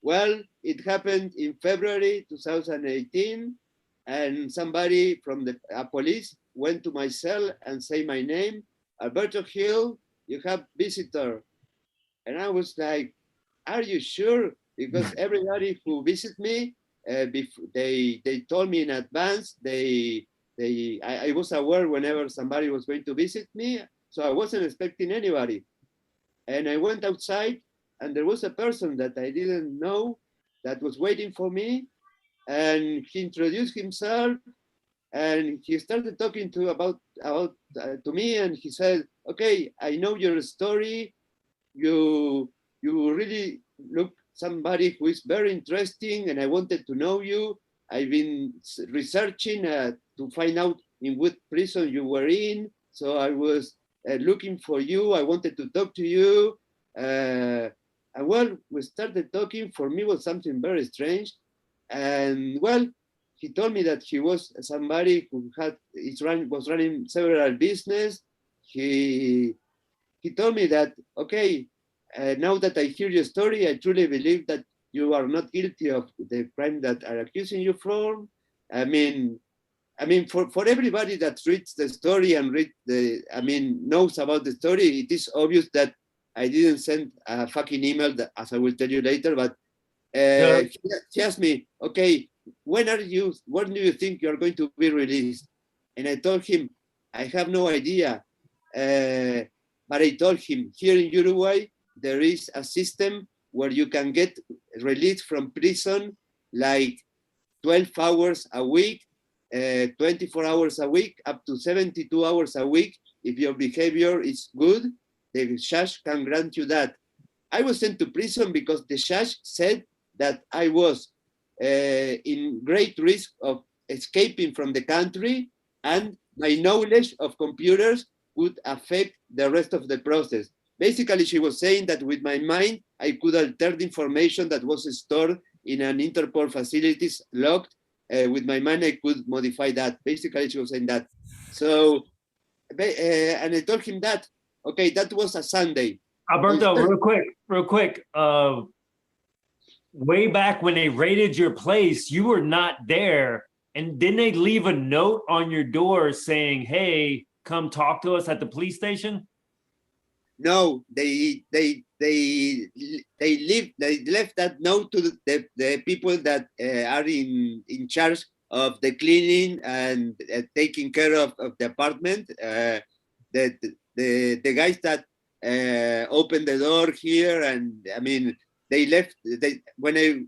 Well, it happened in February 2018, and somebody from the police went to my cell and say my name, Alberto Hill, you have visitor. And I was like, are you sure? Because everybody who visits me, they told me in advance. I was aware whenever somebody was going to visit me, so I wasn't expecting anybody. And I went outside, and there was a person that I didn't know that was waiting for me, and he introduced himself, and he started talking to me, and he said, "Okay, I know your story. You really look somebody who is very interesting, and I wanted to know you. I've been researching to find out in what prison you were in, so I was looking for you. I wanted to talk to you." And well, we started talking. For me, it was something very strange. And well, he told me that he was somebody who was running several business. He told me that, okay, now that I hear your story, I truly believe that you are not guilty of the crime that are accusing you from. I mean, for everybody that reads the story and knows about the story, it is obvious that I didn't send a fucking email, as I will tell you later, but Yeah. he asked me, okay, when do you think you're going to be released? And I told him, I have no idea. But I told him, here in Uruguay, there is a system where you can get released from prison like 12 hours a week, 24 hours a week, up to 72 hours a week. If your behavior is good, the judge can grant you that. I was sent to prison because the judge said that I was in great risk of escaping from the country, and my knowledge of computers would affect the rest of the process. Basically, she was saying that with my mind, I could alter the information that was stored in an Interpol facilities locked. With my mind, I could modify that. Basically, she was saying that. So, and I told him that, okay, that was a Sunday. Alberto, real quick. Way back when they raided your place, you were not there. And didn't they leave a note on your door saying, hey, come talk to us at the police station? No, they left that note to the people that are in charge of the cleaning and taking care of the apartment. The guys that opened the door here, and I mean, they left. When I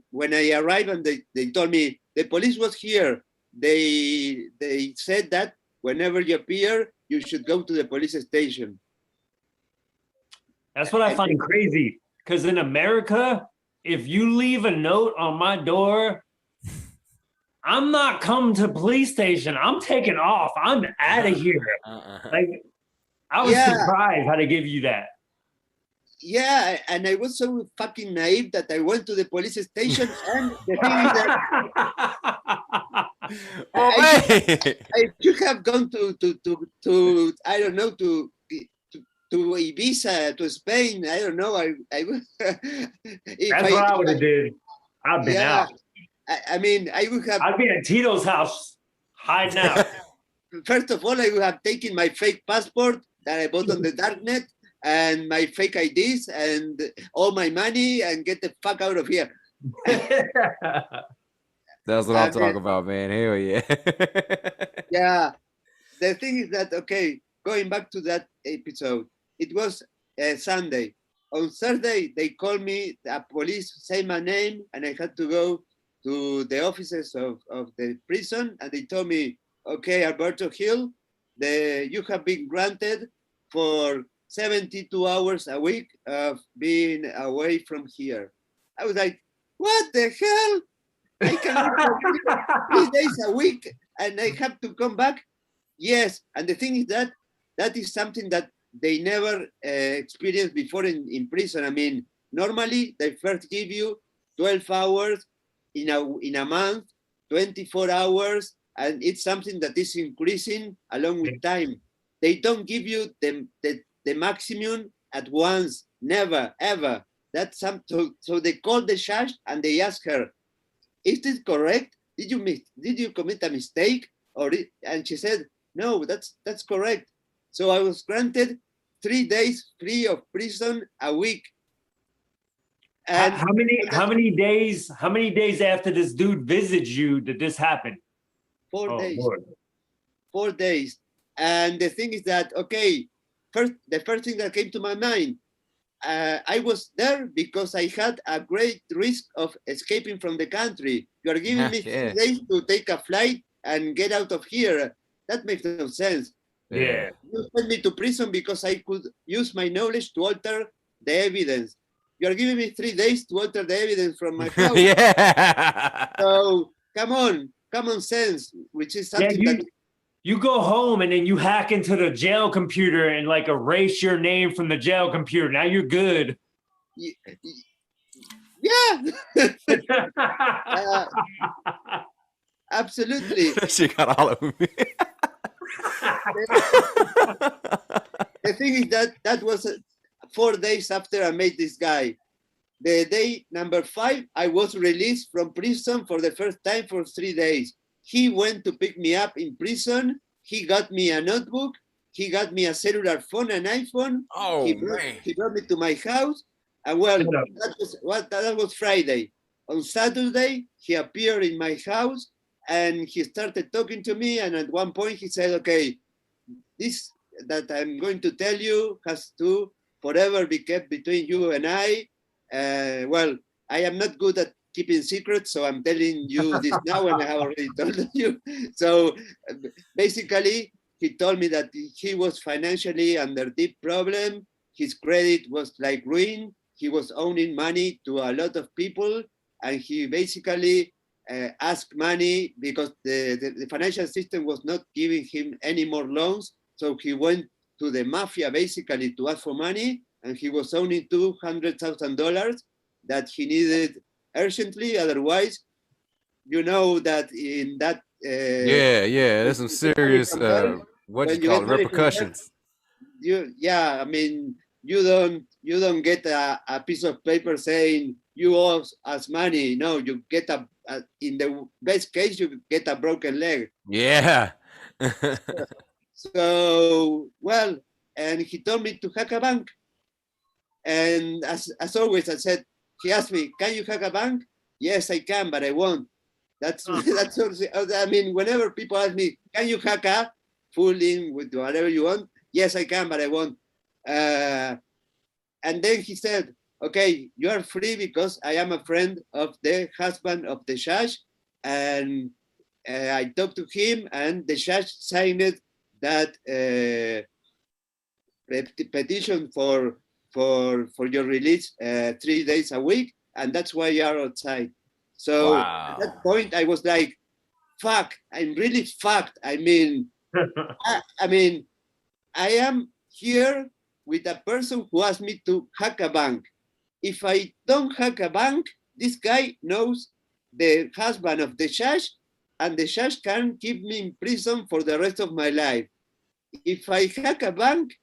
arrived, and they told me the police was here. They said that whenever you appear, you should go to the police station. That's what I find crazy. Because in America, if you leave a note on my door, I'm not coming to police station. I'm taking off. I'm out of here. Like, I was surprised how they give you that. Yeah, and I was so fucking naive that I went to the police station, and the thing is that I should have gone to I don't know, to Ibiza, to Spain. I don't know. That's what I would have did. I've been out. I mean, I would have. I'd be at Tito's house hiding out. First of all, I would have taken my fake passport that I bought on the darknet and my fake IDs and all my money and get the fuck out of here. That's what I'm talking about, man. Hell yeah. Yeah. The thing is that, okay, going back to that episode, it was Sunday. On Thursday, they called me, the police say my name, and I had to go to the offices of the prison, and they told me, okay, Alberto Hill, you have been granted for 72 hours a week of being away from here. I was like, what the hell? I can work 3 days a week and I have to come back? Yes, and the thing is that is something that they never experienced before in prison. I mean, normally they first give you 12 hours in a month, 24 hours, and it's something that is increasing along with time. They don't give you the maximum at once, never, ever. That's so they called the judge and they asked her, is this correct? Did you commit a mistake? And she said, no, that's correct. So I was granted 3 days free of prison a week. And how many days after this dude visited you did this happen? 4 days. Lord. 4 days. And the thing is that, okay, the first thing that came to my mind, I was there because I had a great risk of escaping from the country. You are giving me 3 days to take a flight and get out of here. That makes no sense. Yeah. You sent me to prison because I could use my knowledge to alter the evidence. You are giving me 3 days to alter the evidence from my house. Yeah. So common sense, which is something that you go home and then you hack into the jail computer and like erase your name from the jail computer. Now you're good. Yeah. Absolutely. She got all of me. The thing is that was 4 days after I met this guy. The day number 5, I was released from prison for the first time for 3 days. He went to pick me up in prison. He got me a notebook. He got me a cellular phone, an iPhone. Oh, he brought me to my house. And well, that was Friday. On Saturday, he appeared in my house and he started talking to me. And at one point he said, okay, this that I'm going to tell you has to forever be kept between you and I. Well, I am not good at keeping secrets, so I'm telling you this now, and I have already told you. So basically, he told me that he was financially under deep problem. His credit was like ruined. He was owing money to a lot of people, and he basically ask money because the financial system was not giving him any more loans. So he went to the mafia basically to ask for money, and he was owing $200,000 that he needed urgently. Otherwise, you know that in that Yeah, there's some you get money serious from there, what you when you call get it, money from there, repercussions. I mean, you don't get a piece of paper saying you owe us money. No, you get in the best case you get a broken leg. Yeah. So well, and he told me to hack a bank, and as always I said, he asked me, can you hack a bank? Yes, I can, but I won't. That's that's also, I mean, whenever people ask me, can you hack a full in with whatever you want? Yes, I can, but I won't. And then he said, okay, you are free because I am a friend of the husband of the judge. And I talked to him, and the judge signed that petition for your release 3 days a week. And that's why you are outside. So at that Wow. point, I was like, fuck, I'm really fucked. I mean, I mean, I am here with a person who asked me to hack a bank. If I don't hack a bank, this guy knows the husband of the judge, and the judge can keep me in prison for the rest of my life. If I hack a bank,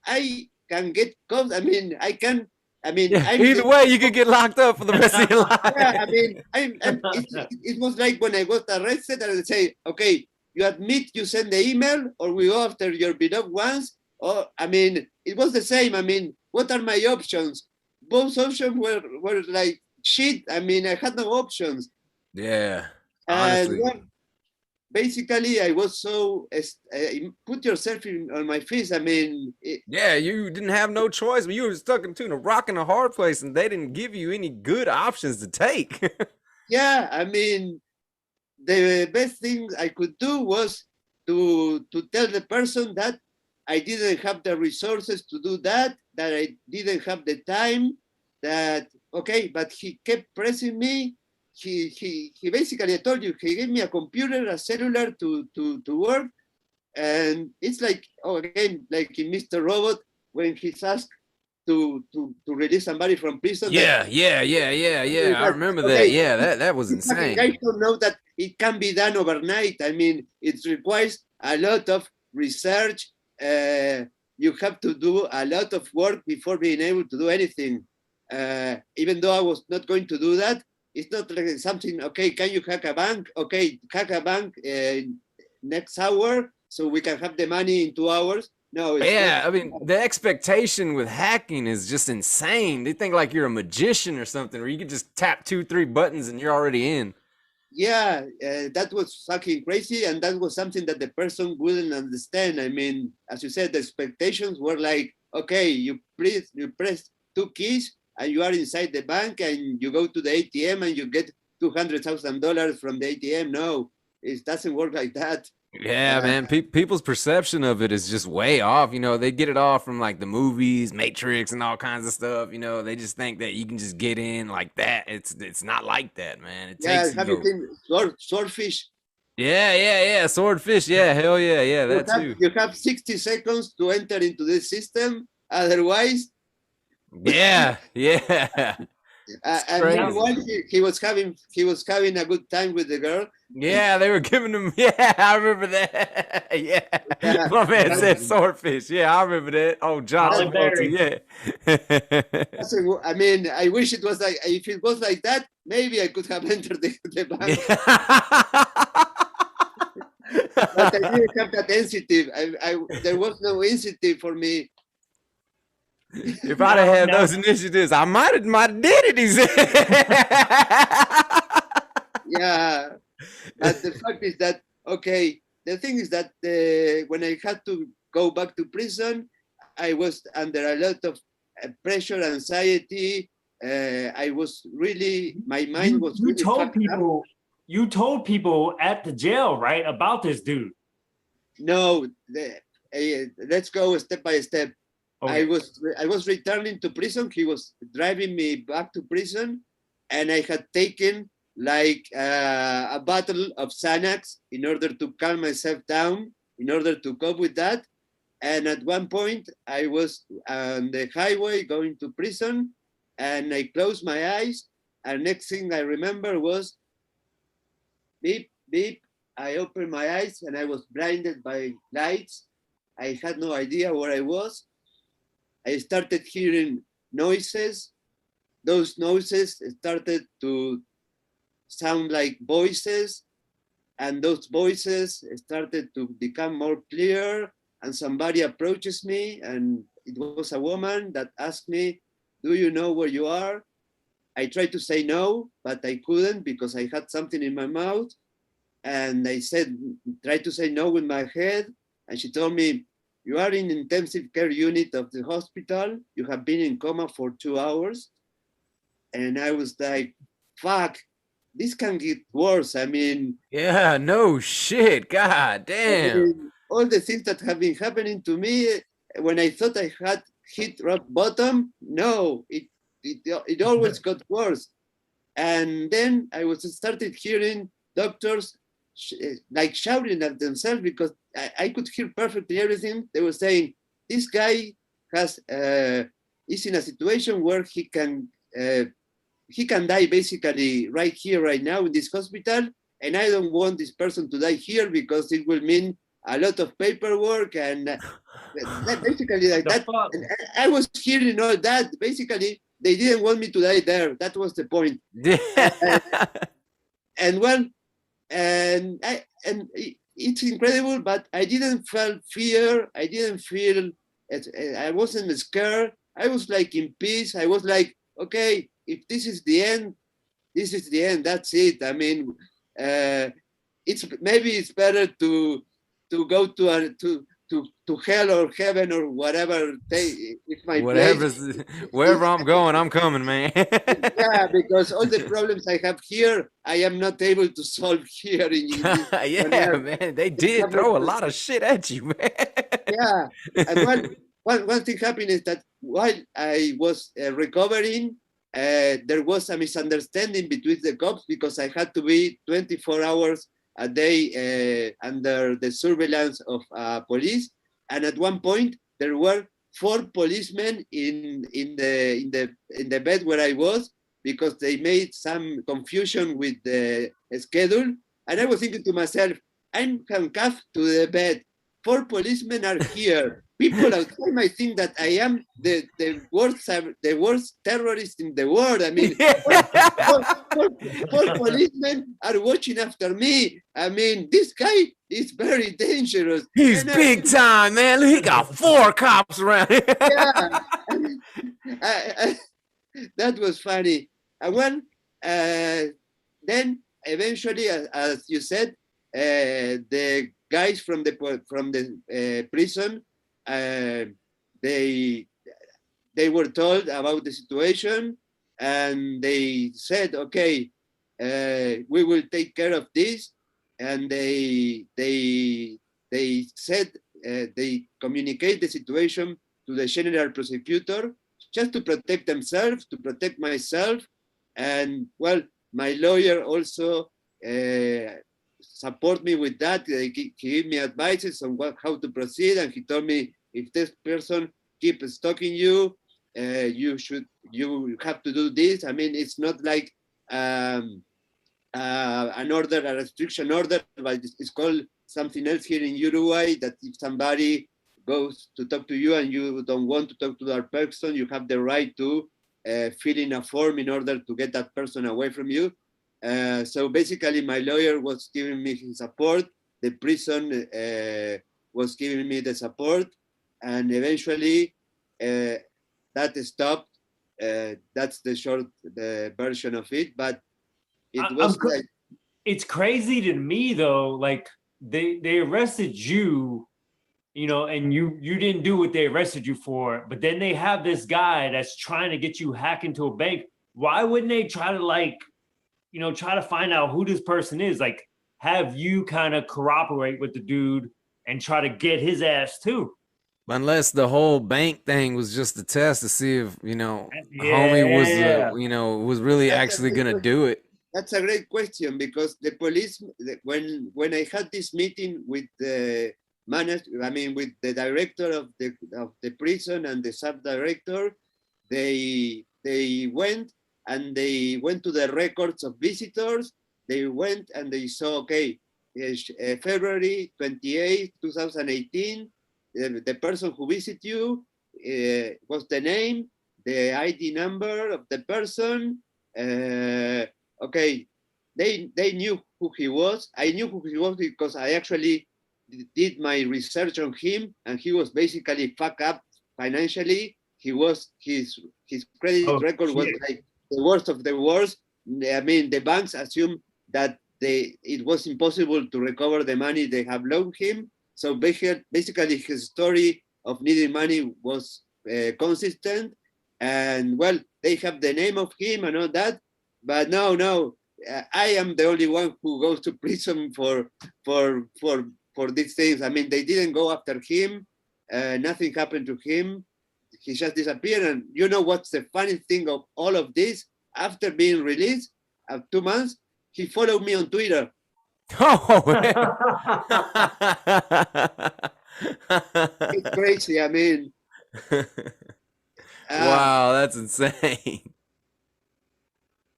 I can get caught. I mean, Yeah, I'm either the way you could get locked up for the rest of your yeah, I life. mean, it was like when I got arrested, and I would say, okay, you admit you send the email, or we go after your beloved ones. Or, I mean, it was the same. I mean, what are my options? Both options were like shit. I mean, I had no options. Yeah, And honestly. well, basically, I was so, put yourself on my face. I mean, Yeah, you didn't have no choice, but you were stuck between a rock and a hard place, and they didn't give you any good options to take. yeah, I mean, the best thing I could do was to tell the person that I didn't have the resources to do that, that I didn't have the time, that okay, but he kept pressing me. He basically, I told you, he gave me a computer, a cellular to work, and it's like, oh, again, like in Mr. Robot, when he's asked to release somebody from prison, that Yeah. I remember that. okay, Yeah, that was these fucking insane. guys don't know that it can be done overnight. I mean, it requires a lot of research. You have to do a lot of work before being able to do anything. Even though I was not going to do that, it's not like something, okay, can you hack a bank? Okay, hack a bank next hour so we can have the money in 2 hours. No, it's not. Yeah, I mean, the expectation with hacking is just insane. They think like you're a magician or something, where you can just tap 2, 3 buttons and you're already in. Yeah, that was fucking crazy, and that was something that the person wouldn't understand. I mean, as you said, the expectations were like, okay, you press 2 keys, and you are inside the bank, and you go to the ATM, and you get $200,000 from the ATM. No, it doesn't work like that. Yeah, Uh, man. People's perception of it is just way off. They get it all from like the movies, Matrix, and all kinds of stuff. They just think that you can just get in like that. It's not like that, man. It yeah, takes have you you. seen Swordfish? Yeah. Swordfish. Yeah, hell yeah, that too. You have 60 seconds to enter into this system. Otherwise, Yeah. It's and crazy. meanwhile, he was having a good time with the girl. Yeah, they were giving him. Yeah, I remember that. Yeah, Yeah, my man that, said swordfish. Yeah, I remember that. Oh, John Holly that Travolta. Berry. Yeah. I mean, I wish it was like, if it was like that, maybe I could have entered the bank, but I didn't have that incentive. There was no incentive for me. If I'd have had Now, those initiatives, I might have did it. He said. Yeah, but the fact is that, okay, the thing is that when I had to go back to prison, I was under a lot of pressure, anxiety. I was really, my mind was you really told fucked up. people at the jail, right, about this dude. No, let's go step by step. Okay. I was returning to prison. He was driving me back to prison, and I had taken like a bottle of Xanax in order to calm myself down, in order to cope with that. And at one point, I was on the highway going to prison, and I closed my eyes. And next thing I remember was beep, beep. I opened my eyes and I was blinded by lights. I had no idea where I was. I started hearing noises. Those noises started to sound like voices, and those voices started to become more clear. And somebody approaches me, and it was a woman that asked me, "Do you know where you are?" I tried to say no, but I couldn't because I had something in my mouth. And I tried to say no with my head. And she told me, "You are in intensive care unit of the hospital. You have been in coma for 2 hours." And I was like, fuck, this can get worse. I mean, Yeah, no shit. God damn. all the things that have been happening to me when I thought I had hit rock bottom, no, it always got worse. And then I was started hearing doctors like shouting at themselves because I could hear perfectly everything. They were saying, this guy is in a situation where he can die basically right here, right now in this hospital. And I don't want this person to die here because it will mean a lot of paperwork and basically like that. And I was hearing all that. Basically, they didn't want me to die there. That was the point. And well, and it's incredible, but I didn't feel fear. I didn't feel, I wasn't scared. I was like in peace. I was like, okay, if this is the end, this is the end. That's it. I mean, it's better to go to hell or heaven or whatever. It's my place. Wherever I'm going, I'm coming, man. Yeah, because all the problems I have here, I am not able to solve here. Yeah, man, they did throw a lot of shit at you, man. Yeah, and one thing happened is that while I was recovering, there was a misunderstanding between the cops because I had to be 24 hours a day under the surveillance of police. And at one point, there were 4 policemen in the bed where I was because they made some confusion with the schedule. And I was thinking to myself, I'm handcuffed to the bed. 4 policemen are here. People outside might think that I am the worst terrorist in the world. I mean, 4 policemen are watching after me. I mean, this guy is very dangerous. He's big time, man. He got 4 cops around here. Yeah, that was funny. And when then eventually, as you said, the guys from the prison, they were told about the situation, and they said, okay, we will take care of this. And they said they communicate the situation to the general prosecutor just to protect themselves, to protect myself. And well, my lawyer also support me with that. He gave me advices on how to proceed, and he told me if this person keeps stalking you, you have to do this. I mean, it's not like an order, a restriction order, but it's called something else here in Uruguay, that if somebody goes to talk to you and you don't want to talk to that person, you have the right to fill in a form in order to get that person away from you. So basically, my lawyer was giving me his support. The prison was giving me the support, and eventually that stopped. That's the version of it. But it was like, it's crazy to me though. Like they arrested you, you know, and you didn't do what they arrested you for. But then they have this guy that's trying to get you hack into a bank. Why wouldn't they try to find out who this person is? Like, have you kind of cooperate with the dude and try to get his ass too? Unless the whole bank thing was just a test to see if, homie was, was really actually going to do it. That's a great question because the police, when I had this meeting with the with the director of the prison and the sub director, they went and they went to the records of visitors. They went and they saw, okay, February 28, 2018, the person who visited you was the name, the ID number of the person. Okay, they knew who he was. I knew who he was because I actually did my research on him, and he was basically fucked up financially. He was his credit record was like the worst of the worst. I mean, the banks assumed that it was impossible to recover the money they have loaned him. So basically, his story of needing money was consistent, and well, they have the name of him and all that. But no, I am the only one who goes to prison for these things. I mean, they didn't go after him. Nothing happened to him. He just disappeared. And you know what's the funny thing of all of this? After being released, 2 months, he followed me on Twitter. Oh, It's crazy. I mean, wow, that's insane.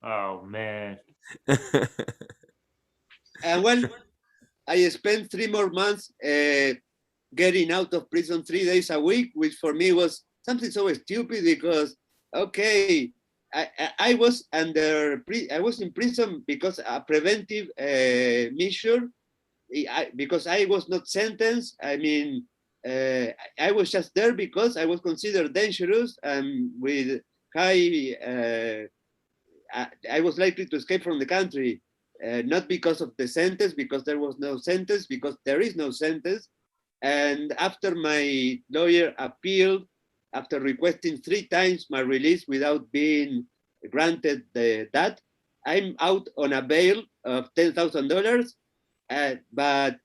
Oh man. And well, I spent 3 more months getting out of prison 3 days a week, which for me was something so stupid because, okay, I was I was in prison because a preventive measure, because I was not sentenced. I mean, I was just there because I was considered dangerous and with high, I was likely to escape from the country, not because of the sentence, because there was no sentence, because there is no sentence. And after my lawyer appealed, after requesting 3 times my release without being granted that, I'm out on a bail of $10,000, but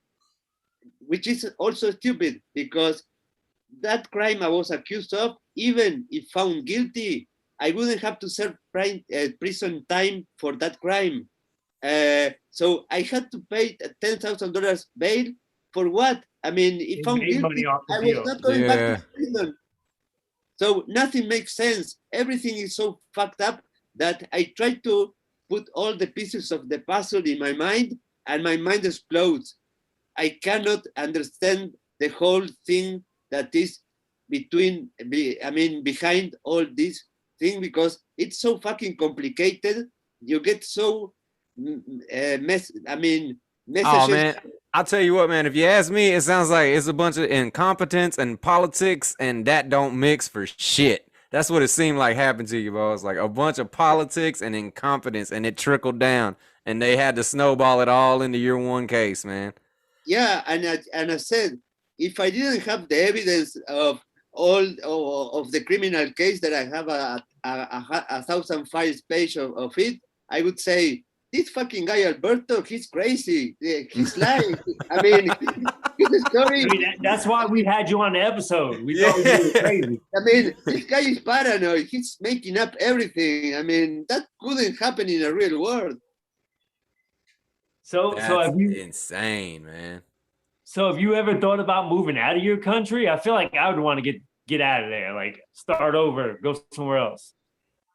which is also stupid because that crime I was accused of, even if found guilty, I wouldn't have to serve prison time for that crime. So I had to pay $10,000 bail for what? I mean, if found guilty, I was not going back to prison. So nothing makes sense. Everything is so fucked up that I try to put all the pieces of the puzzle in my mind and my mind explodes. I cannot understand the whole thing that is behind all this thing because it's so fucking complicated. You get so messages. Oh man, I'll tell you what, man. If you ask me, it sounds like it's a bunch of incompetence and politics, and that don't mix for shit. That's what it seemed like happened to you, boss. Like a bunch of politics and incompetence, and it trickled down, and they had to snowball it all into your one case, man. Yeah, and I said, if I didn't have the evidence of all of the criminal case that I have a 1,000 page of it, I would say, this fucking guy Alberto, he's crazy. He's lying. I mean, his story. I mean, that's why we had you on the episode. We thought you were crazy. I mean, this guy is paranoid. He's making up everything. I mean, that couldn't happen in a real world. So have you insane, man. So have you ever thought about moving out of your country? I feel like I would want to get out of there, like start over, go somewhere else.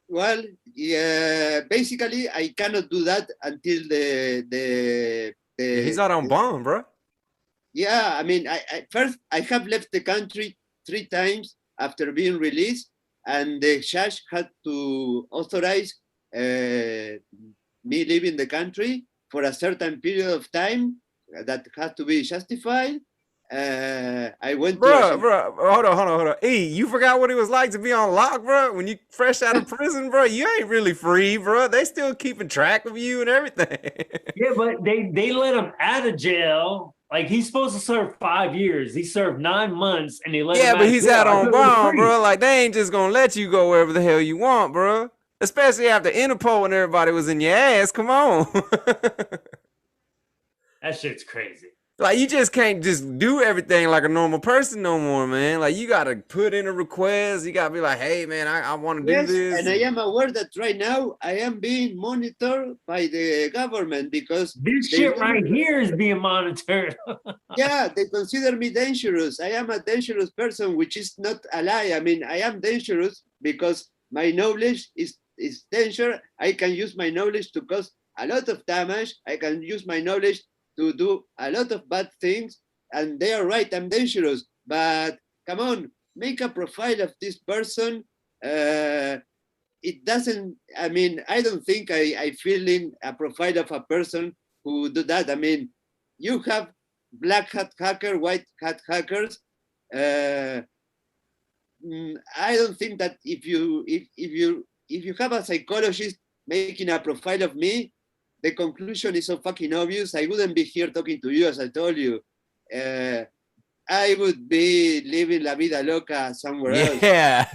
Well, yeah, basically, I cannot do that until He's out on bond, bro. Yeah, I mean, first I have left the country 3 times after being released, and the judge had to authorize me leaving the country for a certain period of time that had to be justified. I went bro, hold on. E, you forgot what it was like to be on lock, bro? When you fresh out of prison, bro, you ain't really free, bro. They still keeping track of you and everything. Yeah, but they let him out of jail. Like he's supposed to serve 5 years. He served 9 months, and they let him out. Yeah, but he's out on bond, bro. Like they ain't just gonna let you go wherever the hell you want, bro. Especially after Interpol and everybody was in your ass. Come on. That shit's crazy. Like, you just can't just do everything like a normal person no more, man. Like, you gotta put in a request. You gotta be like, hey, man, I want to do Yes, this. and I am aware that right now I am being monitored by the government because This they shit right want, here is being monitored. yeah, they consider me dangerous. I am a dangerous person, which is not a lie. I mean, I am dangerous because my knowledge is danger. I can use my knowledge to cause a lot of damage. I can use my knowledge to do a lot of bad things. And they are right, I'm dangerous. But come on, make a profile of this person. It doesn't, I mean, I don't think I fill in a profile of a person who do that. I mean, you have black hat hacker, white hat hackers. uh, I don't think that if you have a psychologist making a profile of me, the conclusion is so fucking obvious. I wouldn't be here talking to you, as I told you. uh, I would be living la vida loca somewhere else. Yeah.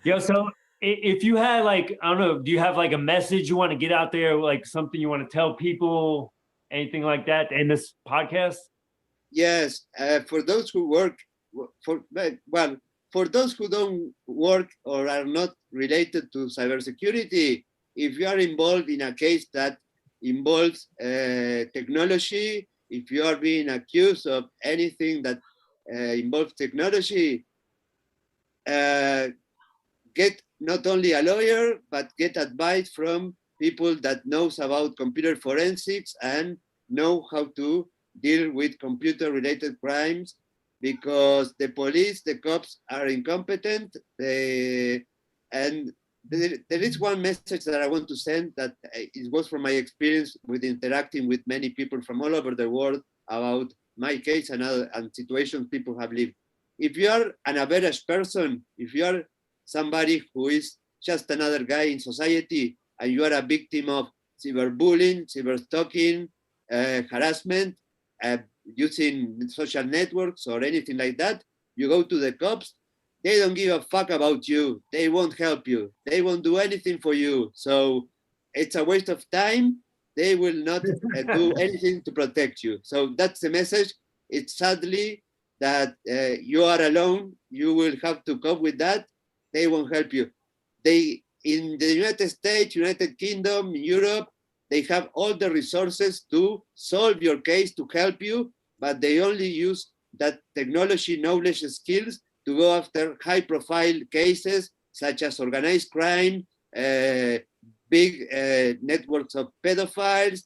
Yo, so if you had like, I don't know, do you have like a message you want to get out there, like something you want to tell people, anything like that in this podcast? Yes, for those who work well, for those who don't work or are not related to cybersecurity, if you are involved in a case that involves technology, if you are being accused of anything that involves technology, uh, get not only a lawyer, but get advice from people that knows about computer forensics and know how to deal with computer related crimes, because the police, the cops are incompetent. And there is one message that I want to send that it was from my experience with interacting with many people from all over the world about my case and situations people have lived. If you are an average person, if you are somebody who is just another guy in society and you are a victim of cyberbullying, cyberstalking, harassment, using social networks or anything like that, you go to the cops, they don't give a fuck about you. They won't help you. They won't do anything for you. So it's a waste of time. They will not do anything to protect you. So that's the message. It's sadly that you are alone. You will have to cope with that. They won't help you. They in the United States, United Kingdom, Europe, they have all the resources to solve your case, to help you, but they only use that technology, knowledge, skills to go after high-profile cases such as organized crime, big networks of pedophiles,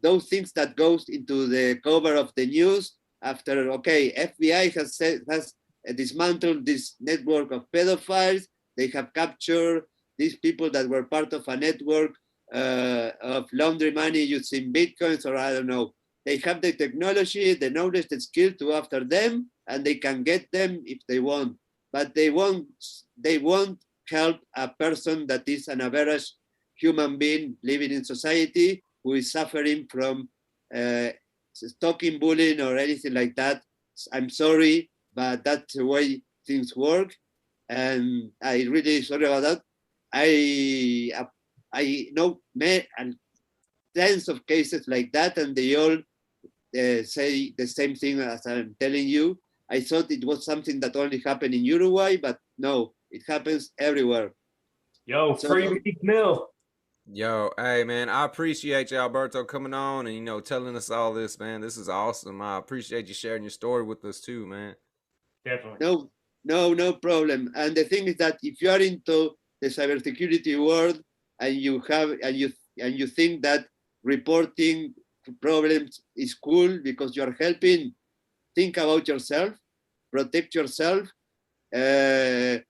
those things that goes into the cover of the news after, okay, FBI has dismantled this network of pedophiles. They have captured these people that were part of a network of laundry money using bitcoins, or I don't know. They have the technology, the knowledge, the skill to go after them, and they can get them if they want. But they won't help a person that is an average human being living in society who is suffering from stalking, bullying, or anything like that. I'm sorry, but that's the way things work, and I really sorry about that. I know tens of cases like that, and they all say the same thing as I'm telling you. I thought it was something that only happened in Uruguay, but no, it happens everywhere. Yo, So, free Meek Mill. Yo, hey, man, I appreciate you, Alberto, coming on and, telling us all this, man. This is awesome. I appreciate you sharing your story with us too, man. Definitely. no problem. And the thing is that if you are into the cybersecurity world and you think that reporting problems is cool because you're helping, think about yourself, protect yourself. If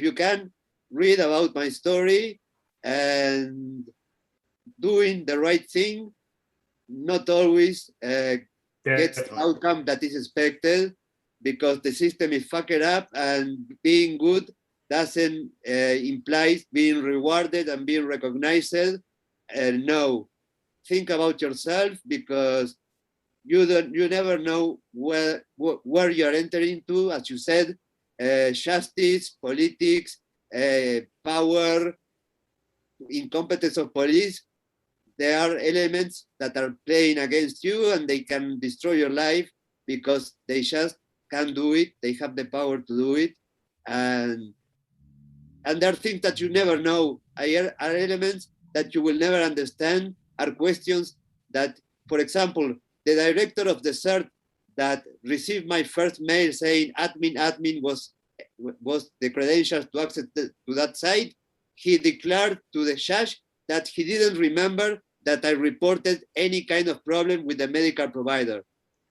you can, read about my story, and doing the right thing not always gets the outcome that is expected, because the system is fucked up, and being good doesn't imply being rewarded and being recognized. No, think about yourself, because you never know where you're entering into. As you said, justice, politics, power, incompetence of police. there are elements that are playing against you and they can destroy your life because they just can't do it. They have the power to do it. And there are things that you never know, are elements that you will never understand, are questions that, for example, the director of the CERT that received my first mail saying admin was the credentials to access to that site, he declared to the judge that he didn't remember that I reported any kind of problem with the medical provider.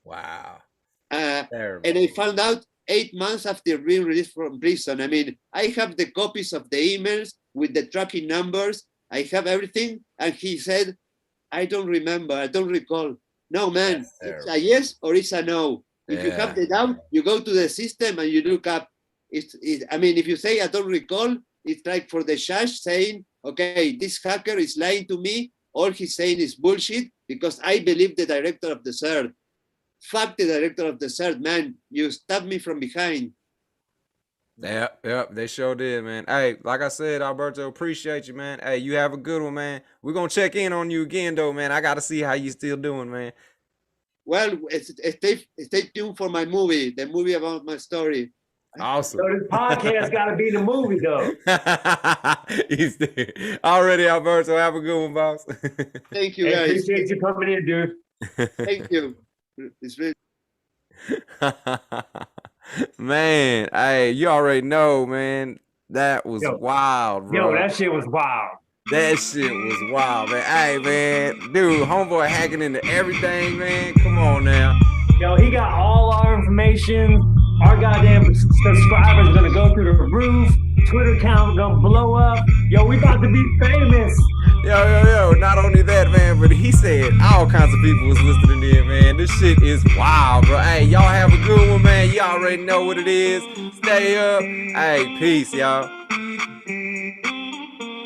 Wow. And I found out 8 months after being released from prison. I mean, I have the copies of the emails with the tracking numbers. I have everything. And he said, I don't remember. I don't recall. No, man, it's a yes or it's a no. If you have the doubt, you go to the system and you look up. I mean, if you say, I don't recall, it's like for the judge saying, okay, this hacker is lying to me. All he's saying is bullshit because I believe the director of the CERT. Fuck the director of the CERT, man. You stabbed me from behind. Yep, they sure did, man. Hey, like I said, Alberto, appreciate you, man. Hey, you have a good one, man. We're gonna check in on you again, though, man. I gotta see how you still doing, man. Well, stay tuned for my movie, the movie about my story. Awesome. So this podcast got to be the movie, though. He's there. Already, Alberto. Have a good one, boss. Thank you, Hey, guys. appreciate you coming in, dude. Thank you. It's really Man, hey, you already know, man. That was wild, bro. Yo, that shit was wild. That shit was wild, man. Hey, man, dude, homeboy hacking into everything, man. Come on now. Yo, he got all our information. Our goddamn subscribers gonna go through the roof. Twitter account gonna blow up. Yo, we about to be famous. Yo. Not only that, man, but he said all kinds of people was listening in, man. This shit is wild, bro. Hey, y'all have a good one, man. You already know what it is. Stay up. Hey, peace, y'all.